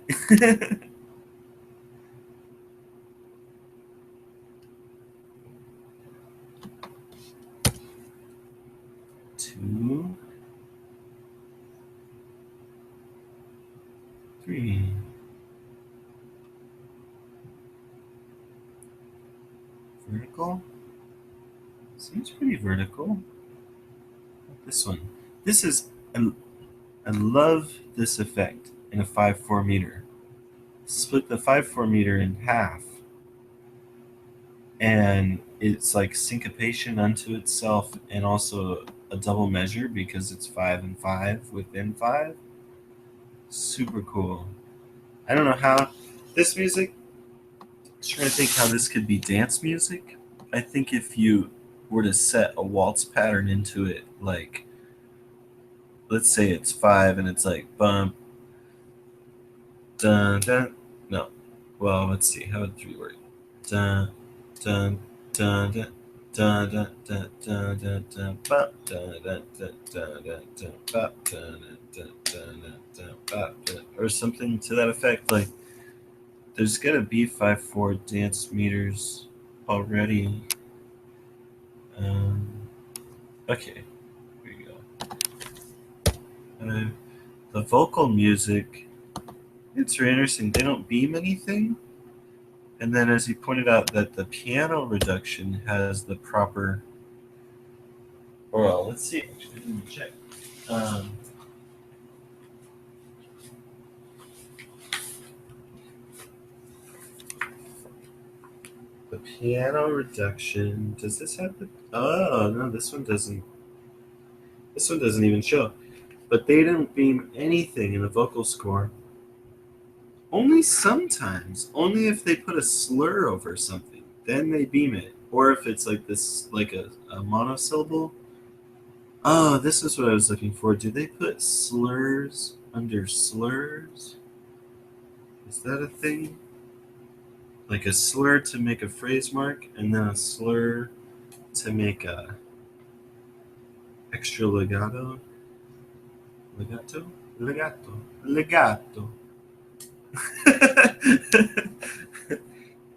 Speaker 1: Vertical? Seems pretty vertical. This one. This is. I love this effect in a 5/4 meter. Split the 5/4 meter in half, and it's like syncopation unto itself, and also a double measure because it's 5 and 5 within 5. Super cool. I don't know how this music. I was trying to think how this could be dance music. I think if you were to set a waltz pattern into it, like let's say it's 5 and it's like bump, dun dun. No, well let's see how would 3 work. Dun dun dun dun. Dun, dun, dun, dun, dun, dun, bop, dun, dun, dun, dun, dun, dun, bop, dun, dun, dun, dun, dun, bop, dun, or something to that effect. Like there's gotta be 5/4 dance meters already. Um, okay, here we go. The vocal music, it's very interesting. They don't beam anything. And then, as he pointed out, that the piano reduction has the proper. Well, let's see. Actually, let me check. Um, the piano reduction. Does this have the? Oh no, this one doesn't. This one doesn't even show. But they didn't beam anything in the vocal score. Only sometimes. Only if they put a slur over something. Then they beam it. Or if it's like this, like a monosyllable. Oh, this is what I was looking for. Do they put slurs under slurs? Is that a thing? Like a slur to make a phrase mark, and then a slur to make a extra legato? Legato? Legato. Legato.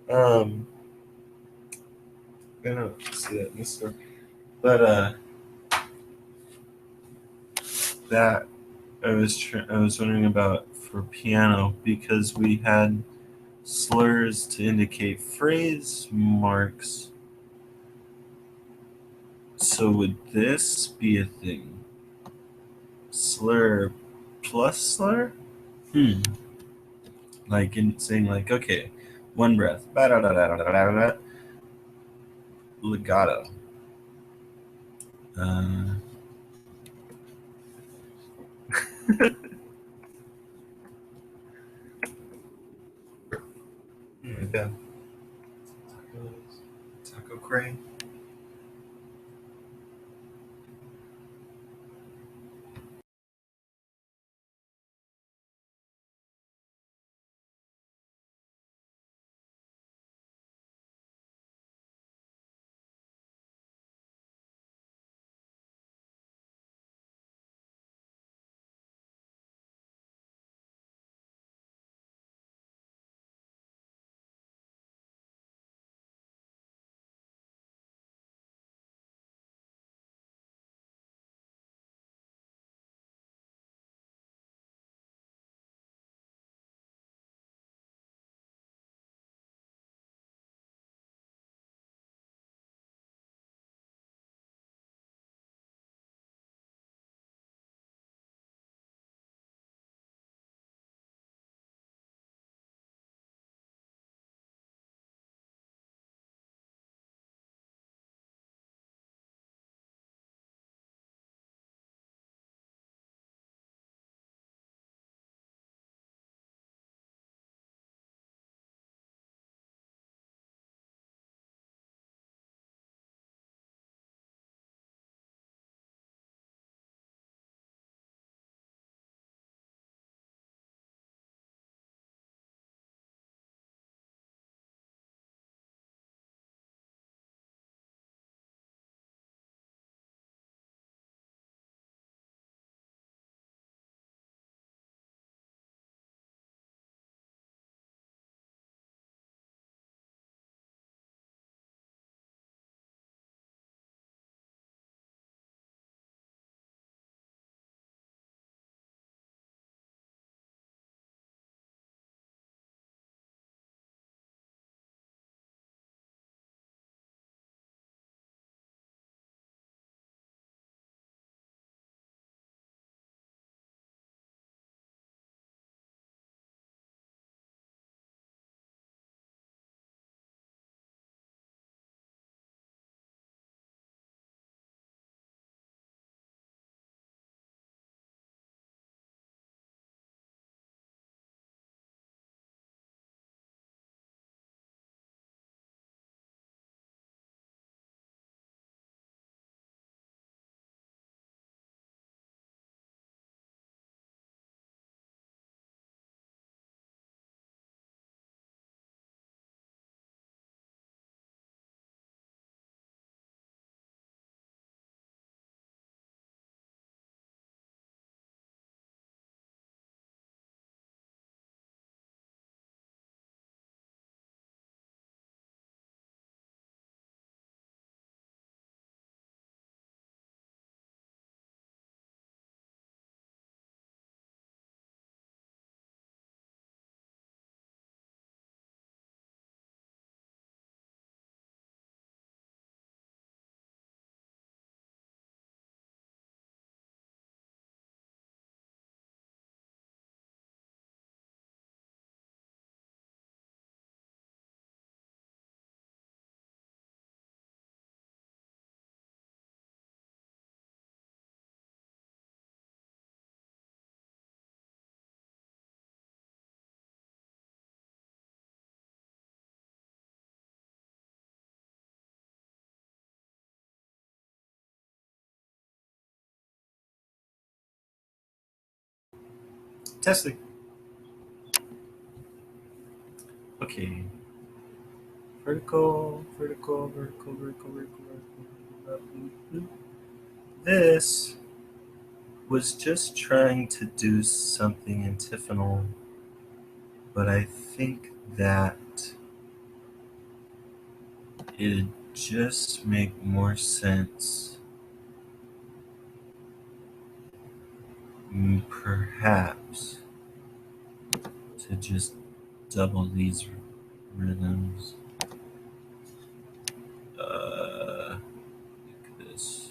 Speaker 1: I don't see that in this store. But that I was wondering about for piano because we had slurs to indicate phrase marks. So would this be a thing? Slur plus slur? Like in saying like, okay, one breath. Legato. Uh, yeah. Taco Crane. Testing. Okay. Vertical, vertical, vertical, vertical, vertical, vertical. This was just trying to do something antiphonal, but I think that it'd just make more sense, perhaps, to just double these rhythms. Like this.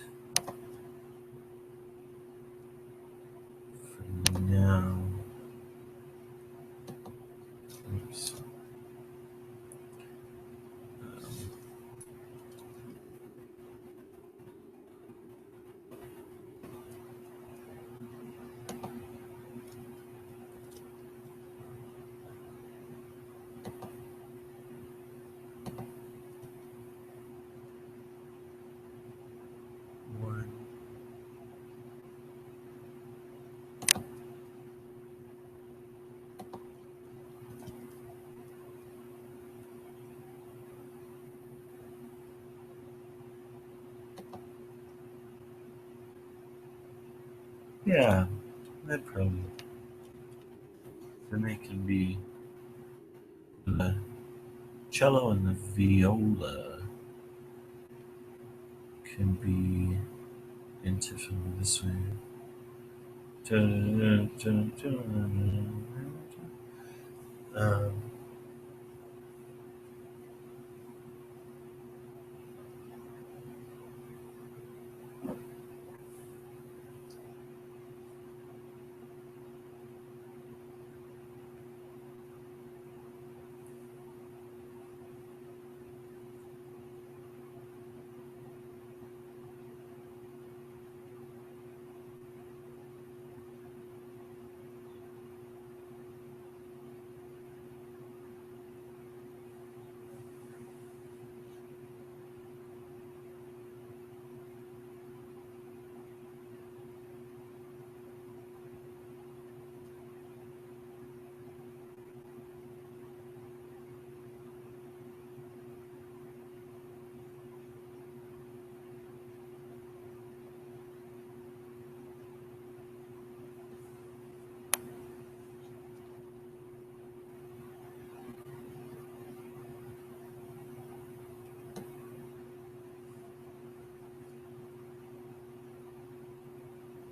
Speaker 1: For now. Oops. One. Yeah, that probably. Then they can be the cello and the viola can be antiphonal this way. Um,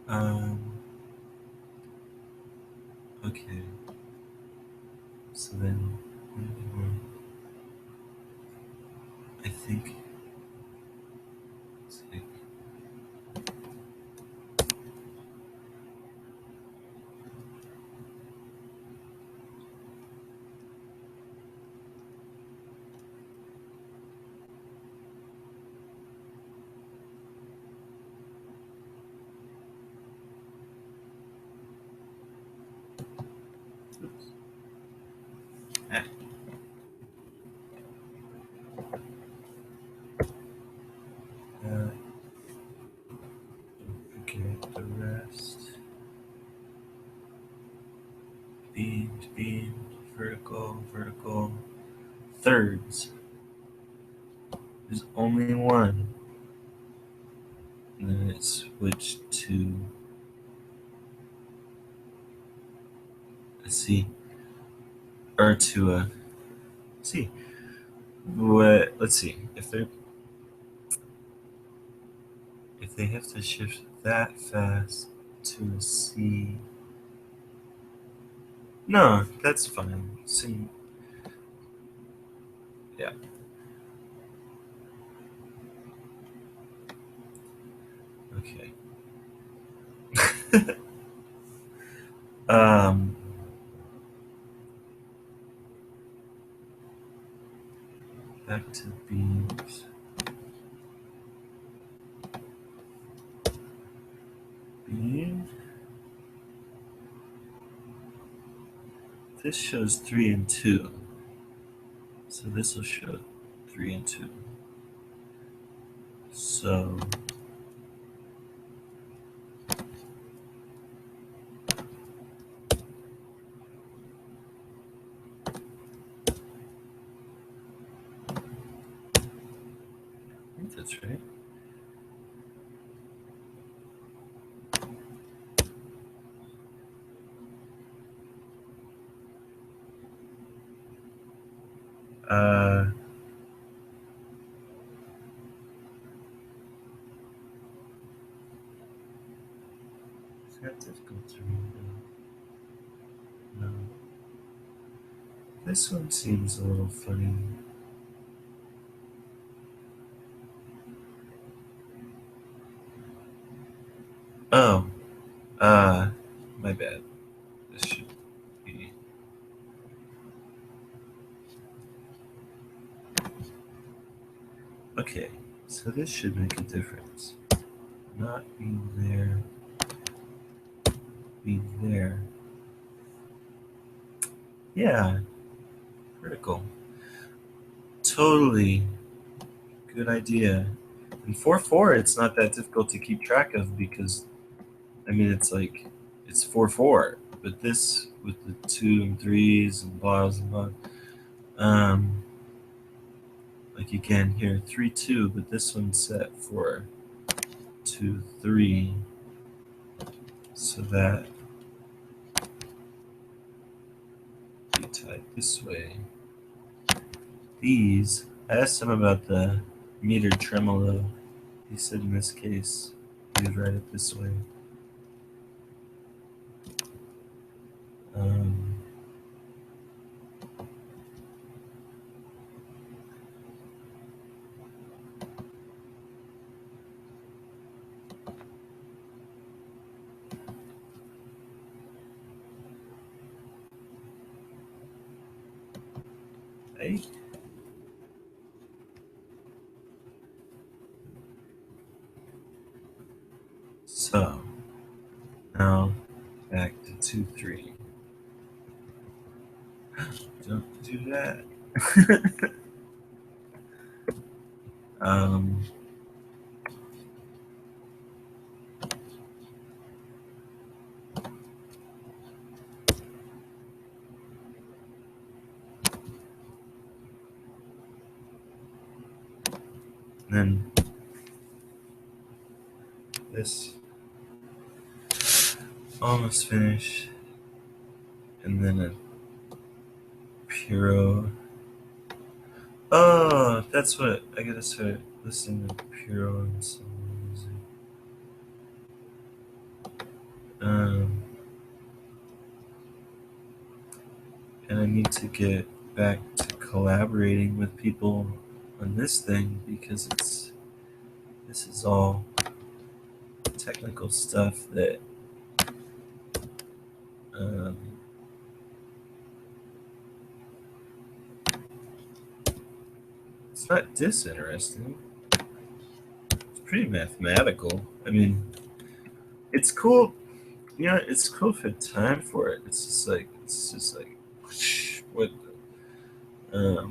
Speaker 1: um, okay. So then, I think it's like oops. Ah, uh, okay, the rest. Beamed, beamed, vertical, vertical. Thirds. There's only one. And then it switched to a C. Or to a C. What? Let's see. If they have to shift that fast to a C. No, that's fine. C. Yeah. Okay. um. Back to beams. Beam. This shows 3 and 2. So this will show 3 and 2. So That's right. Is that difficult to read? No. This one seems a little funny. Oh, my bad. This should be. Okay, so this should make a difference. Not being there, being there. Yeah, critical. Totally good idea. In 4/4, it's not that difficult to keep track of because, I mean, it's like, it's 4/4. But this, with the 2 and 3s and blahs and blah, like again here, 3/2, but this one's set for 2/3. So that be tied this way. These, I asked him about the metered tremolo. He said in this case, he would write it this way. Um, hey. So, now back to 2/3. Don't do that. um, then this almost finished, and then a Puro. Oh, that's what I gotta start listening to Puro and some music. And I need to get back to collaborating with people on this thing because this is all technical stuff that um, it's not disinteresting. It's pretty mathematical. I mean, it's cool. You know, it's cool for time for it. It's just like what um,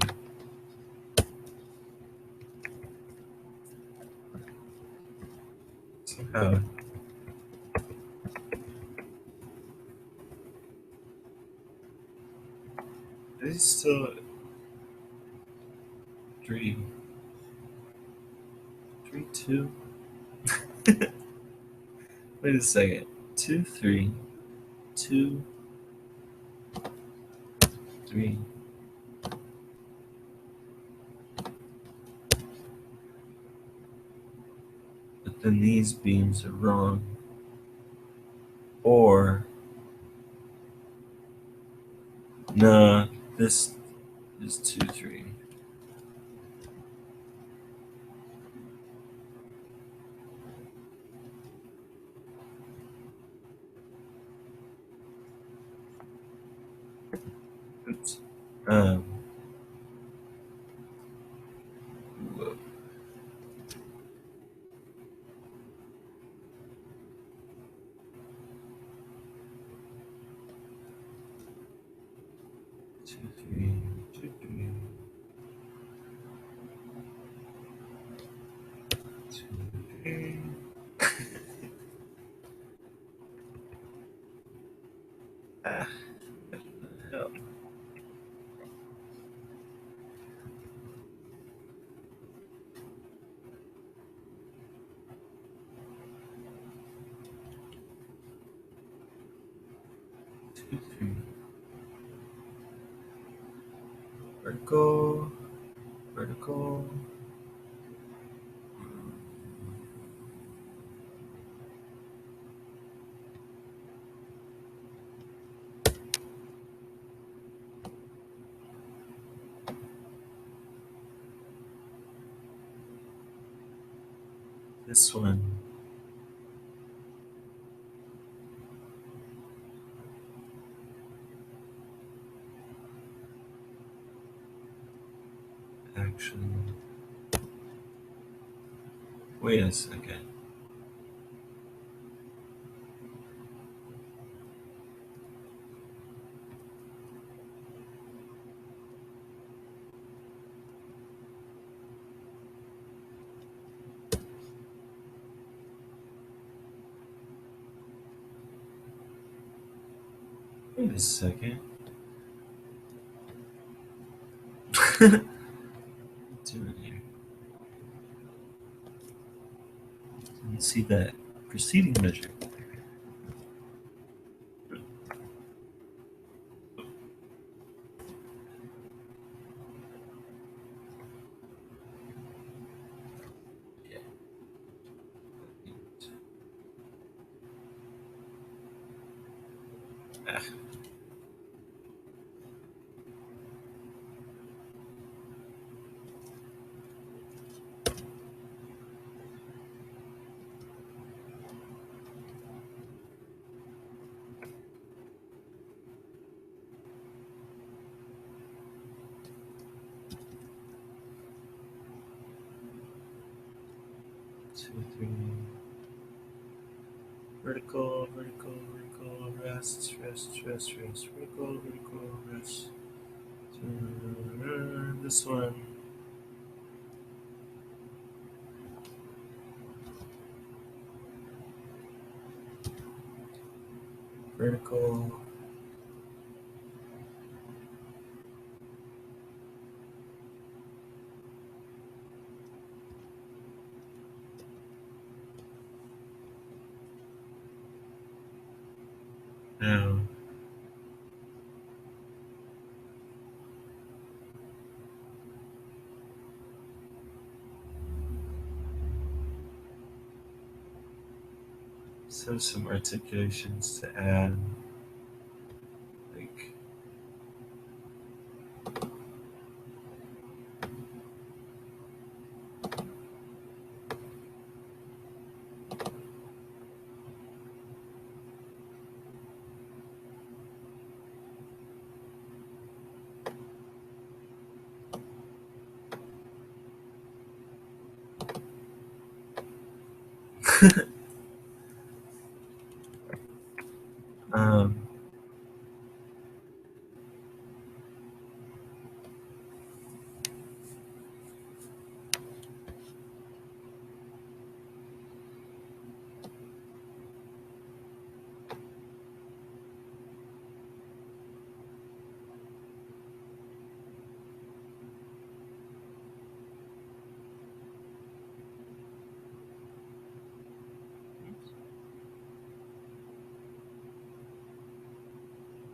Speaker 1: somehow it's still three 3/2. Wait a second. 2/3 2/3. But then these beams are wrong. Or no, this is 2/3. Oops. Um. Whoa. 2/3. 2/3. 2/3. Ah, what the hell? 2, 3. Vertical, vertical. This one. Actually, wait a second. Wait a second. What are you doing here? Let me see that preceding measure. Yeah. Ah. Two, three. Vertical, vertical, vertical, rest, rest, rest, rest. Vertical, vertical, rest. This one. Vertical. Now, so some articulations to add. Like, um,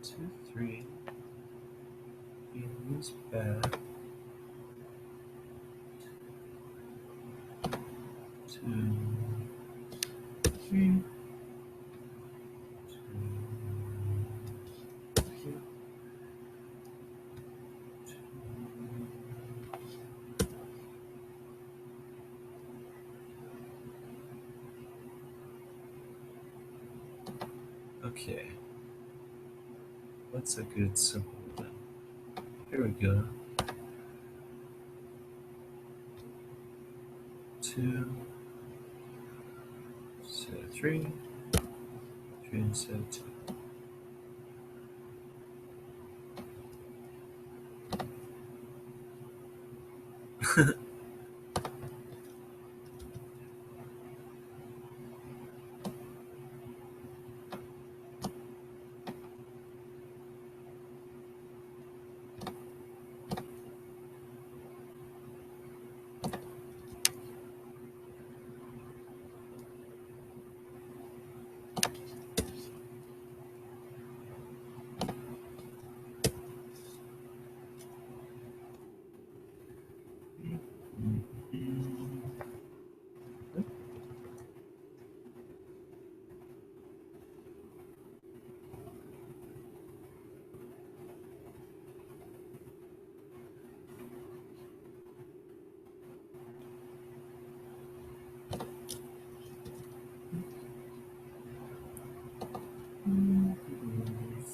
Speaker 1: 2, 3. Use back. 2, 3. 2, 3. Okay. What's a good simple one? Here we go. 2 instead of 3. 3 instead of 2.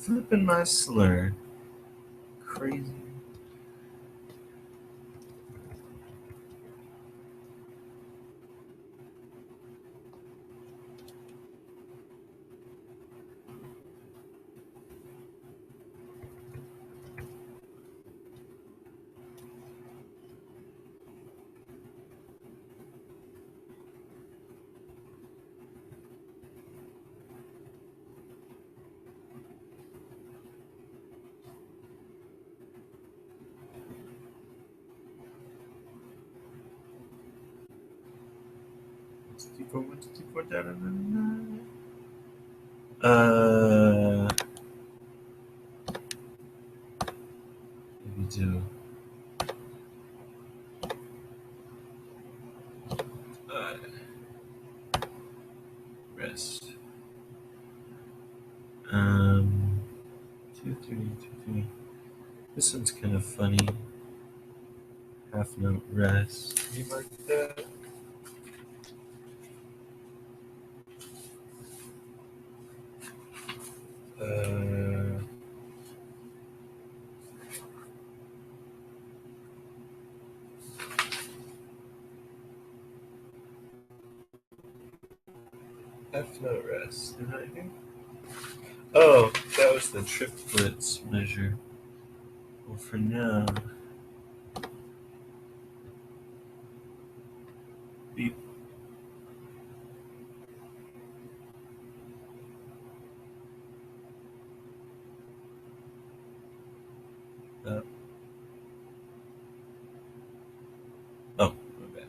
Speaker 1: Flipping my slur. Crazy. One, two, three, four, da, da, da, da. Maybe do. Uh, Rest. Um, two, three, two, three. This one's kind of funny. Half note rest. Can you mark that? Uh, Half note rest. Did I do? Oh, that was the triplets measure. Well, for now, beep. Uh, oh, my bad.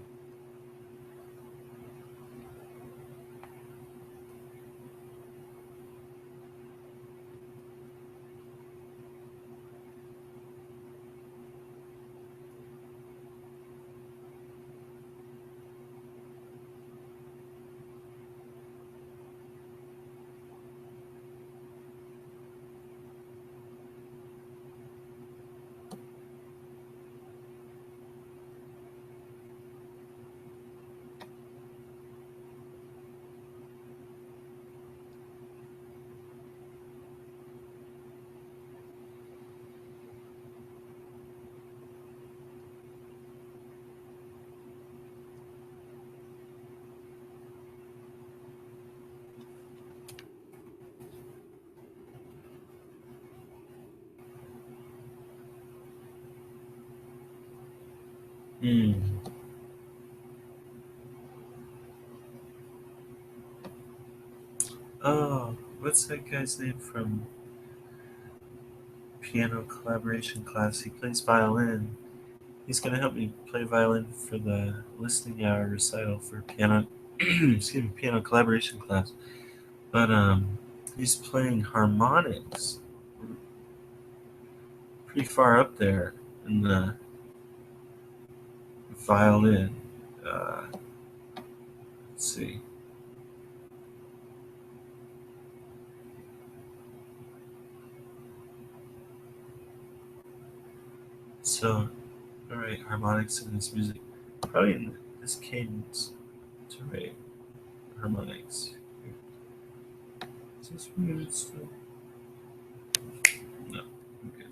Speaker 1: Hmm. Oh, what's that guy's name from piano collaboration class? He plays violin. He's gonna help me play violin for the listening hour recital for piano. Excuse me, piano collaboration class. But he's playing harmonics, pretty far up there in the violin. Uh, let's see. So, all right, harmonics in this music, probably in this cadence. It's all right, harmonics. Is this weird stuff? No. Okay.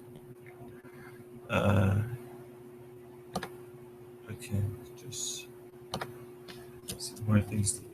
Speaker 1: Uh, okay. Just some more things to do.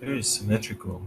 Speaker 1: Very symmetrical.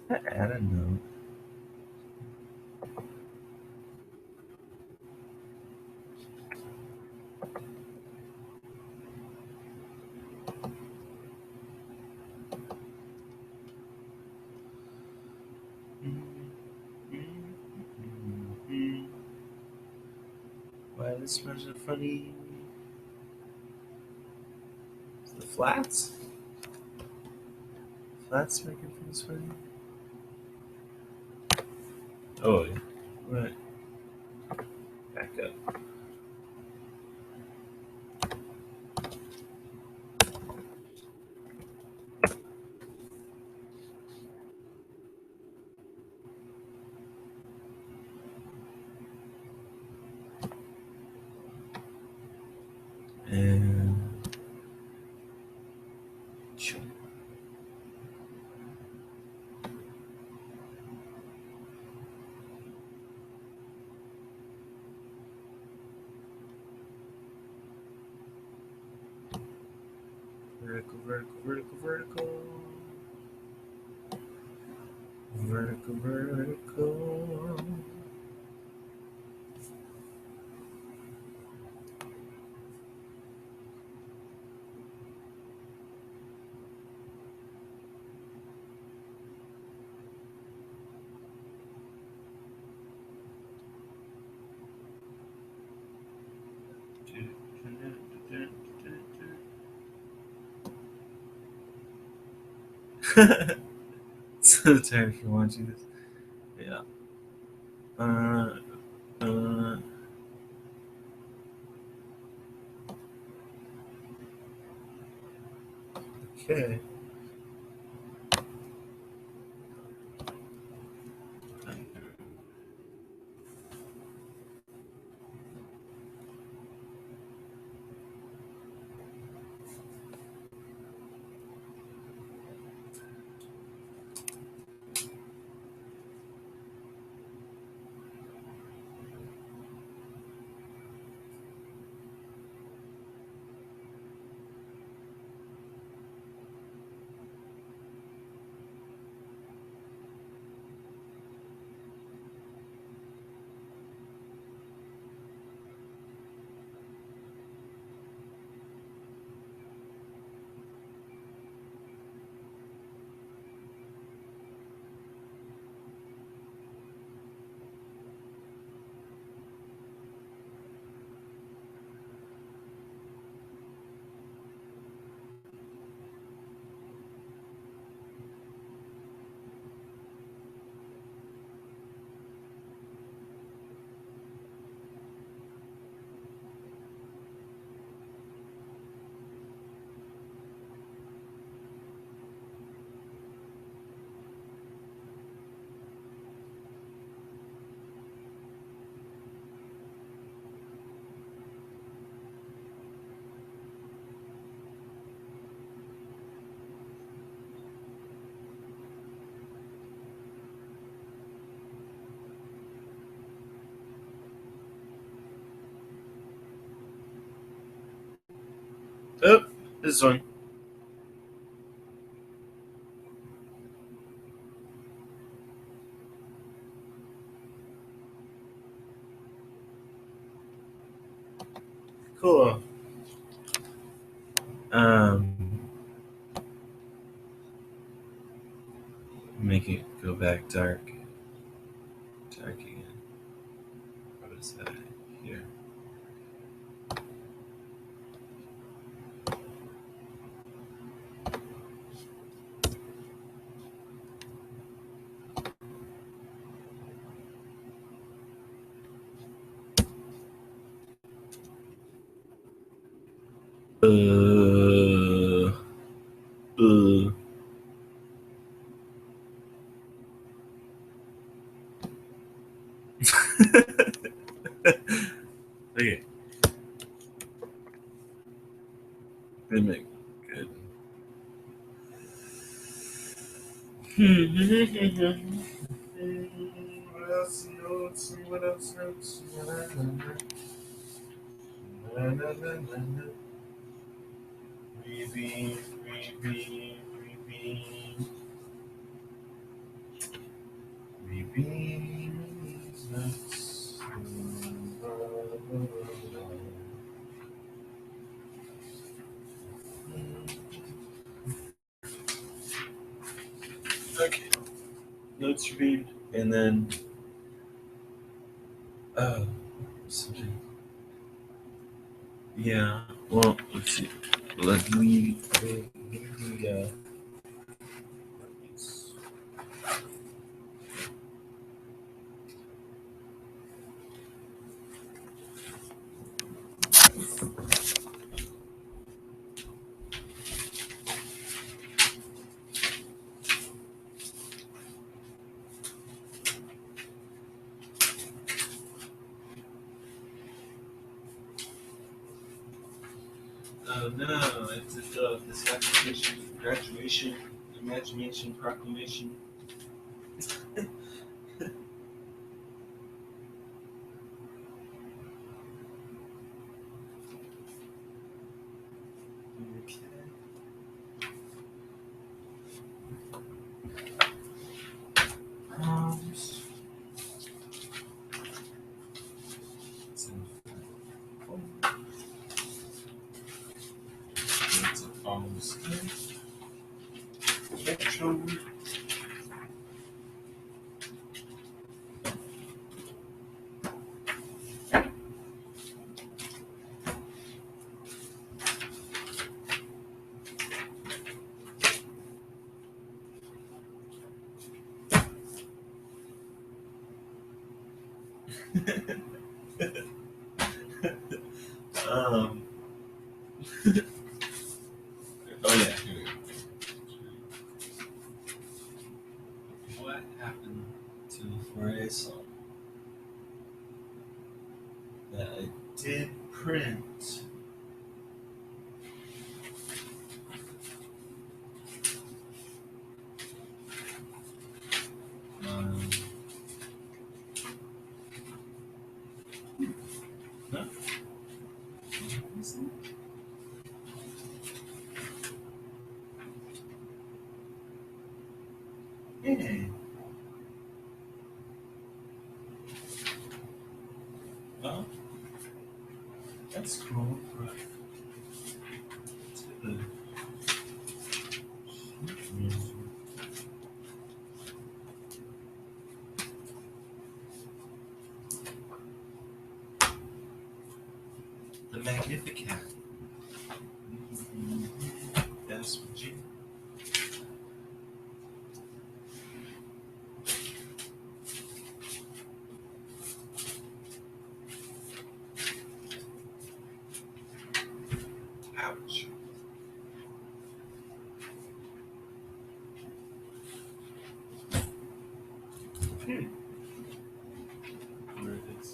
Speaker 1: I don't know. Why this much of funny? The flats? Flats making things funny? Oh, yeah. Right. Back up. And choo. Vertical, vertical, vertical, vertical. Vertical, vertical. So tired for watching this. Yeah. Uh, uh, okay. this one. Cool. Make it go back dark. Dark again. What is that? Here. Uh, uh. Okay. Good. Good. What else notes? What else notes? Rebeam, rebeam, rebeam. Rebeam these notes. Okay. Notes rebeamed, and then something. Yeah. Well, let's see. Let me. Yeah. Oh no! It's this application, graduation, imagination proclamation. Okay. Proms. It's a proms. Metro. um. Oh yeah. Here we go. What happened to the Friday song that I did print? Um, no. Hey. Well, that's cool. The Magnificat. That's what you. Ouch. Where it is.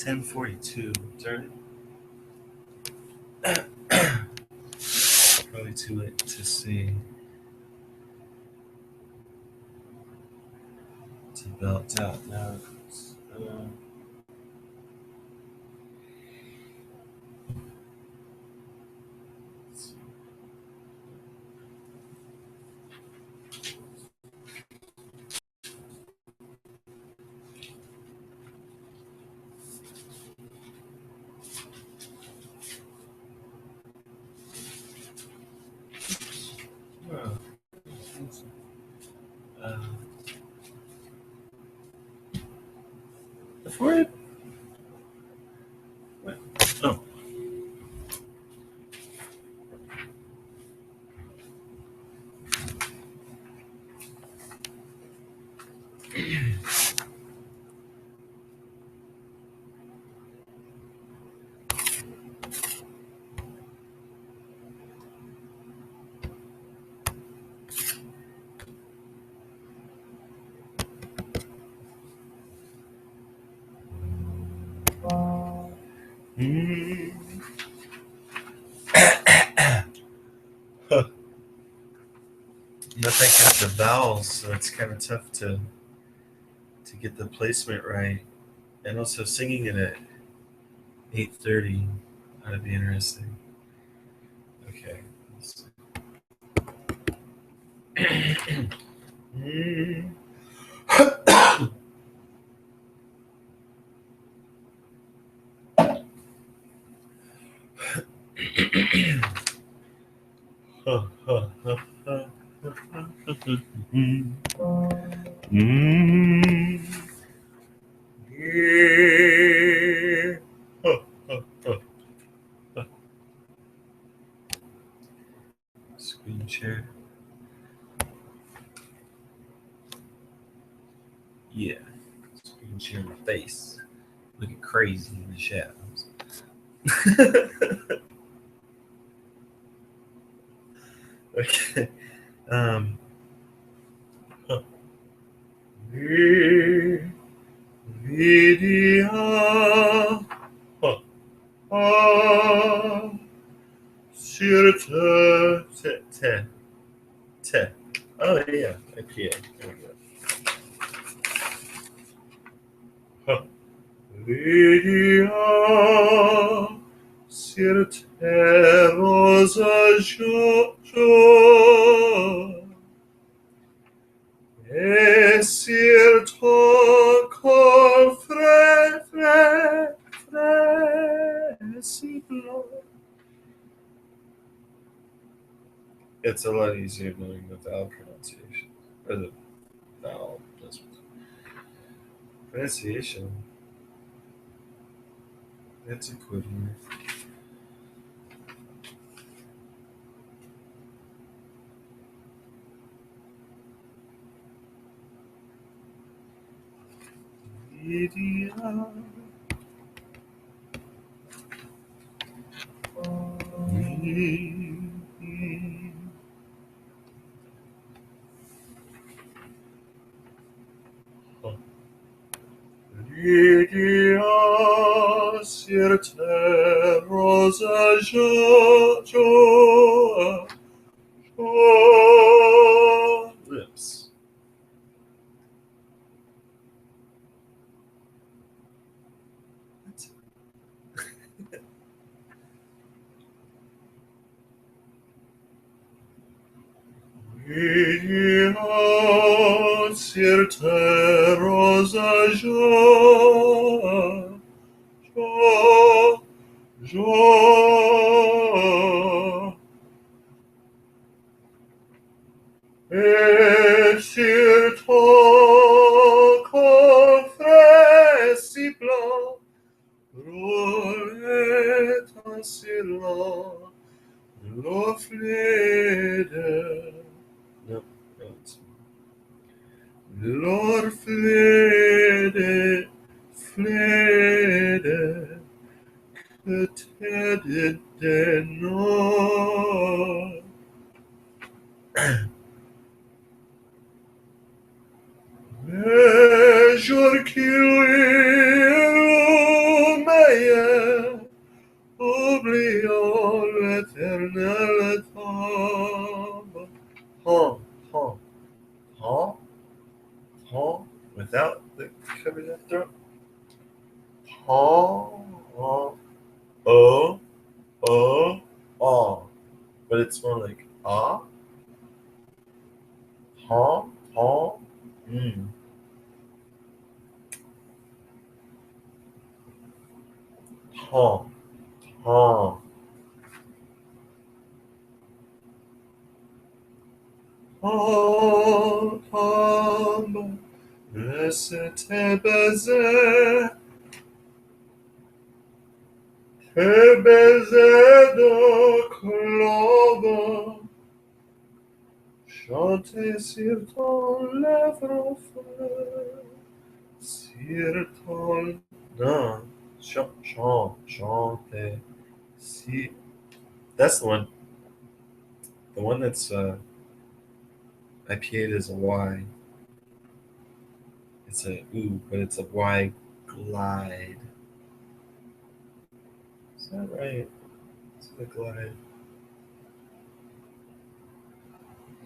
Speaker 1: 10:42. Darn it. Probably too late to see. To belt out now. Before it. What? Oh. Mm. Huh. Not thinking of the vowels, so it's kind of tough to get the placement right. And also singing it at 8:30 ought to be interesting. Okay. Mm. Huh, huh, huh, huh, huh, huh. Mm. Yeah. Huh, huh, huh, huh. Screen share. Yeah. Screen share my face. Looking crazy in the shadows. Okay. Um. Huh. Vidya. Huh. Ah. Sur te. Oh yeah. IPA. There we go. Huh. Vidya. Sur te rosa jo. Et sur ton corps frais, si blanc. It's a lot easier knowing the vowel pronunciation. Or the vowel pronunciation. That's a good one. Lydia. Lydia, sur te rosa lips. Lydia, sur te rosa jo. Et sur ton corps frais si blanc, roulait étincelant l'orflede. No, no, it's l'orflede, flede, que t'aide de non. Le jour qui illumine without the covered up throat. Ha, oh, ah. But it's more like ah, ha, ha, mm. Ha, ha. Ha, ha, laisse-tes baiser, tes baisers de clover, chanter sur ton lèvre fleur, sur ton no, chanter. See, that's the one. The one that's IPA is a Y. It's a ooh, but it's a Y glide. Is that right? It's a glide.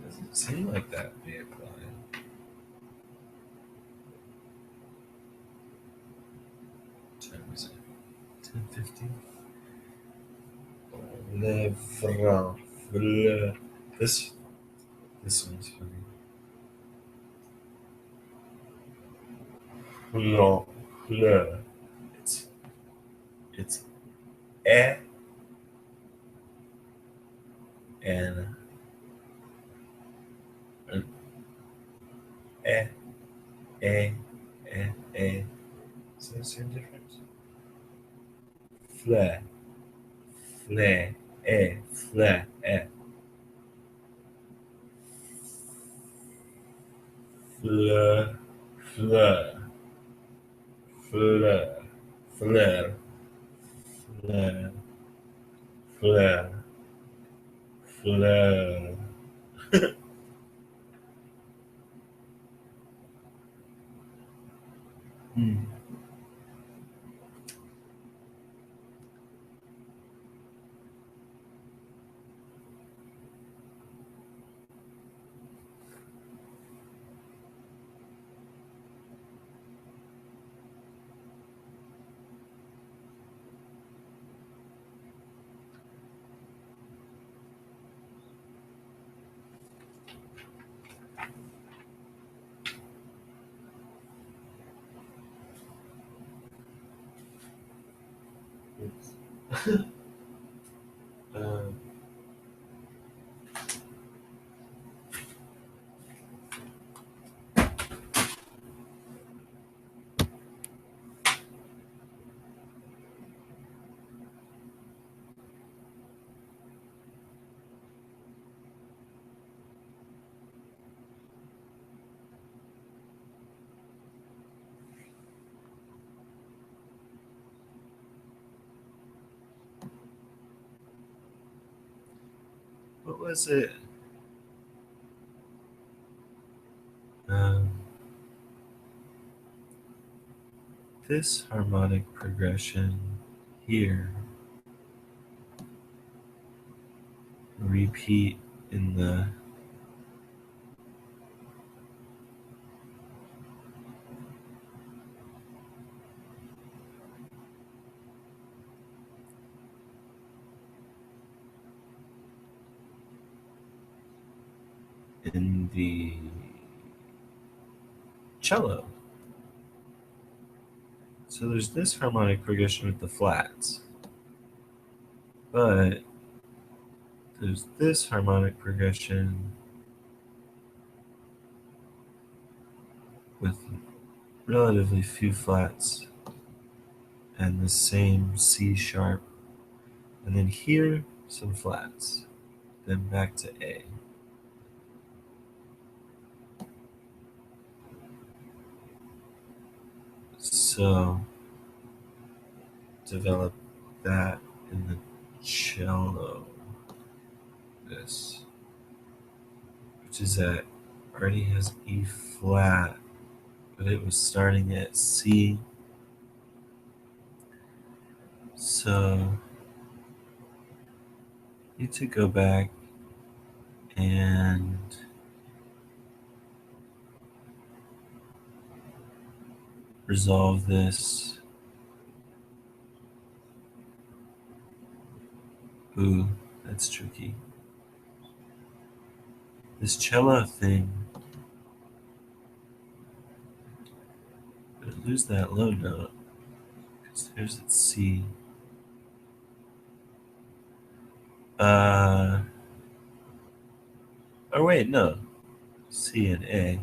Speaker 1: Doesn't seem like that would be a glide. What time is it? 10:50. Lèvre. This one's funny. Fleur. Fleur. It's eh and an eh eh eh. Is that the same difference? Fleur. Fleur. Fleur. Fleur. Fleur. Fleur. Fleur. Fleur. Fleur. Fleur. Hmm. Um, what was it? Um, this harmonic progression here repeat in the cello. So there's this harmonic progression with the flats, but there's this harmonic progression with relatively few flats and the same C sharp, and then here some flats, then back to A. So develop that in the cello. This, which is at already has E flat, but it was starting at C. So need to go back and resolve this. Ooh, that's tricky. This cello thing. But lose that low note. Because here's its C. Oh wait, no. C and A.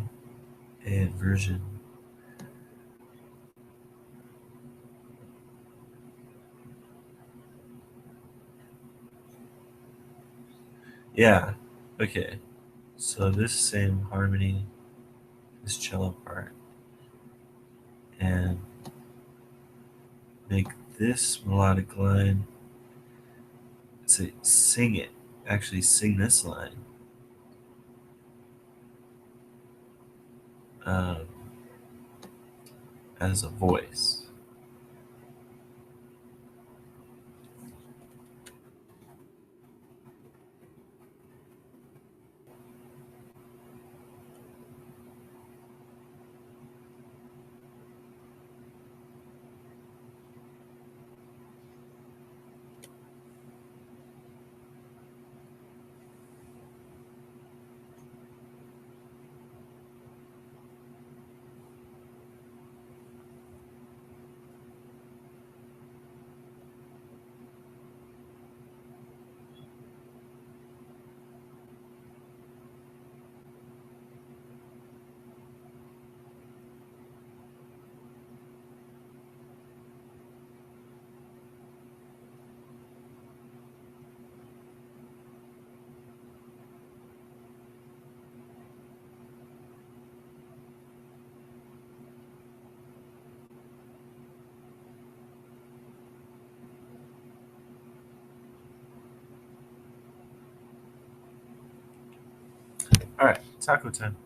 Speaker 1: A inversion. Yeah. Okay. So this same harmony, this cello part, and make this melodic line. Say, sing it. Actually, sing this line. Um, as a voice. All right, taco time.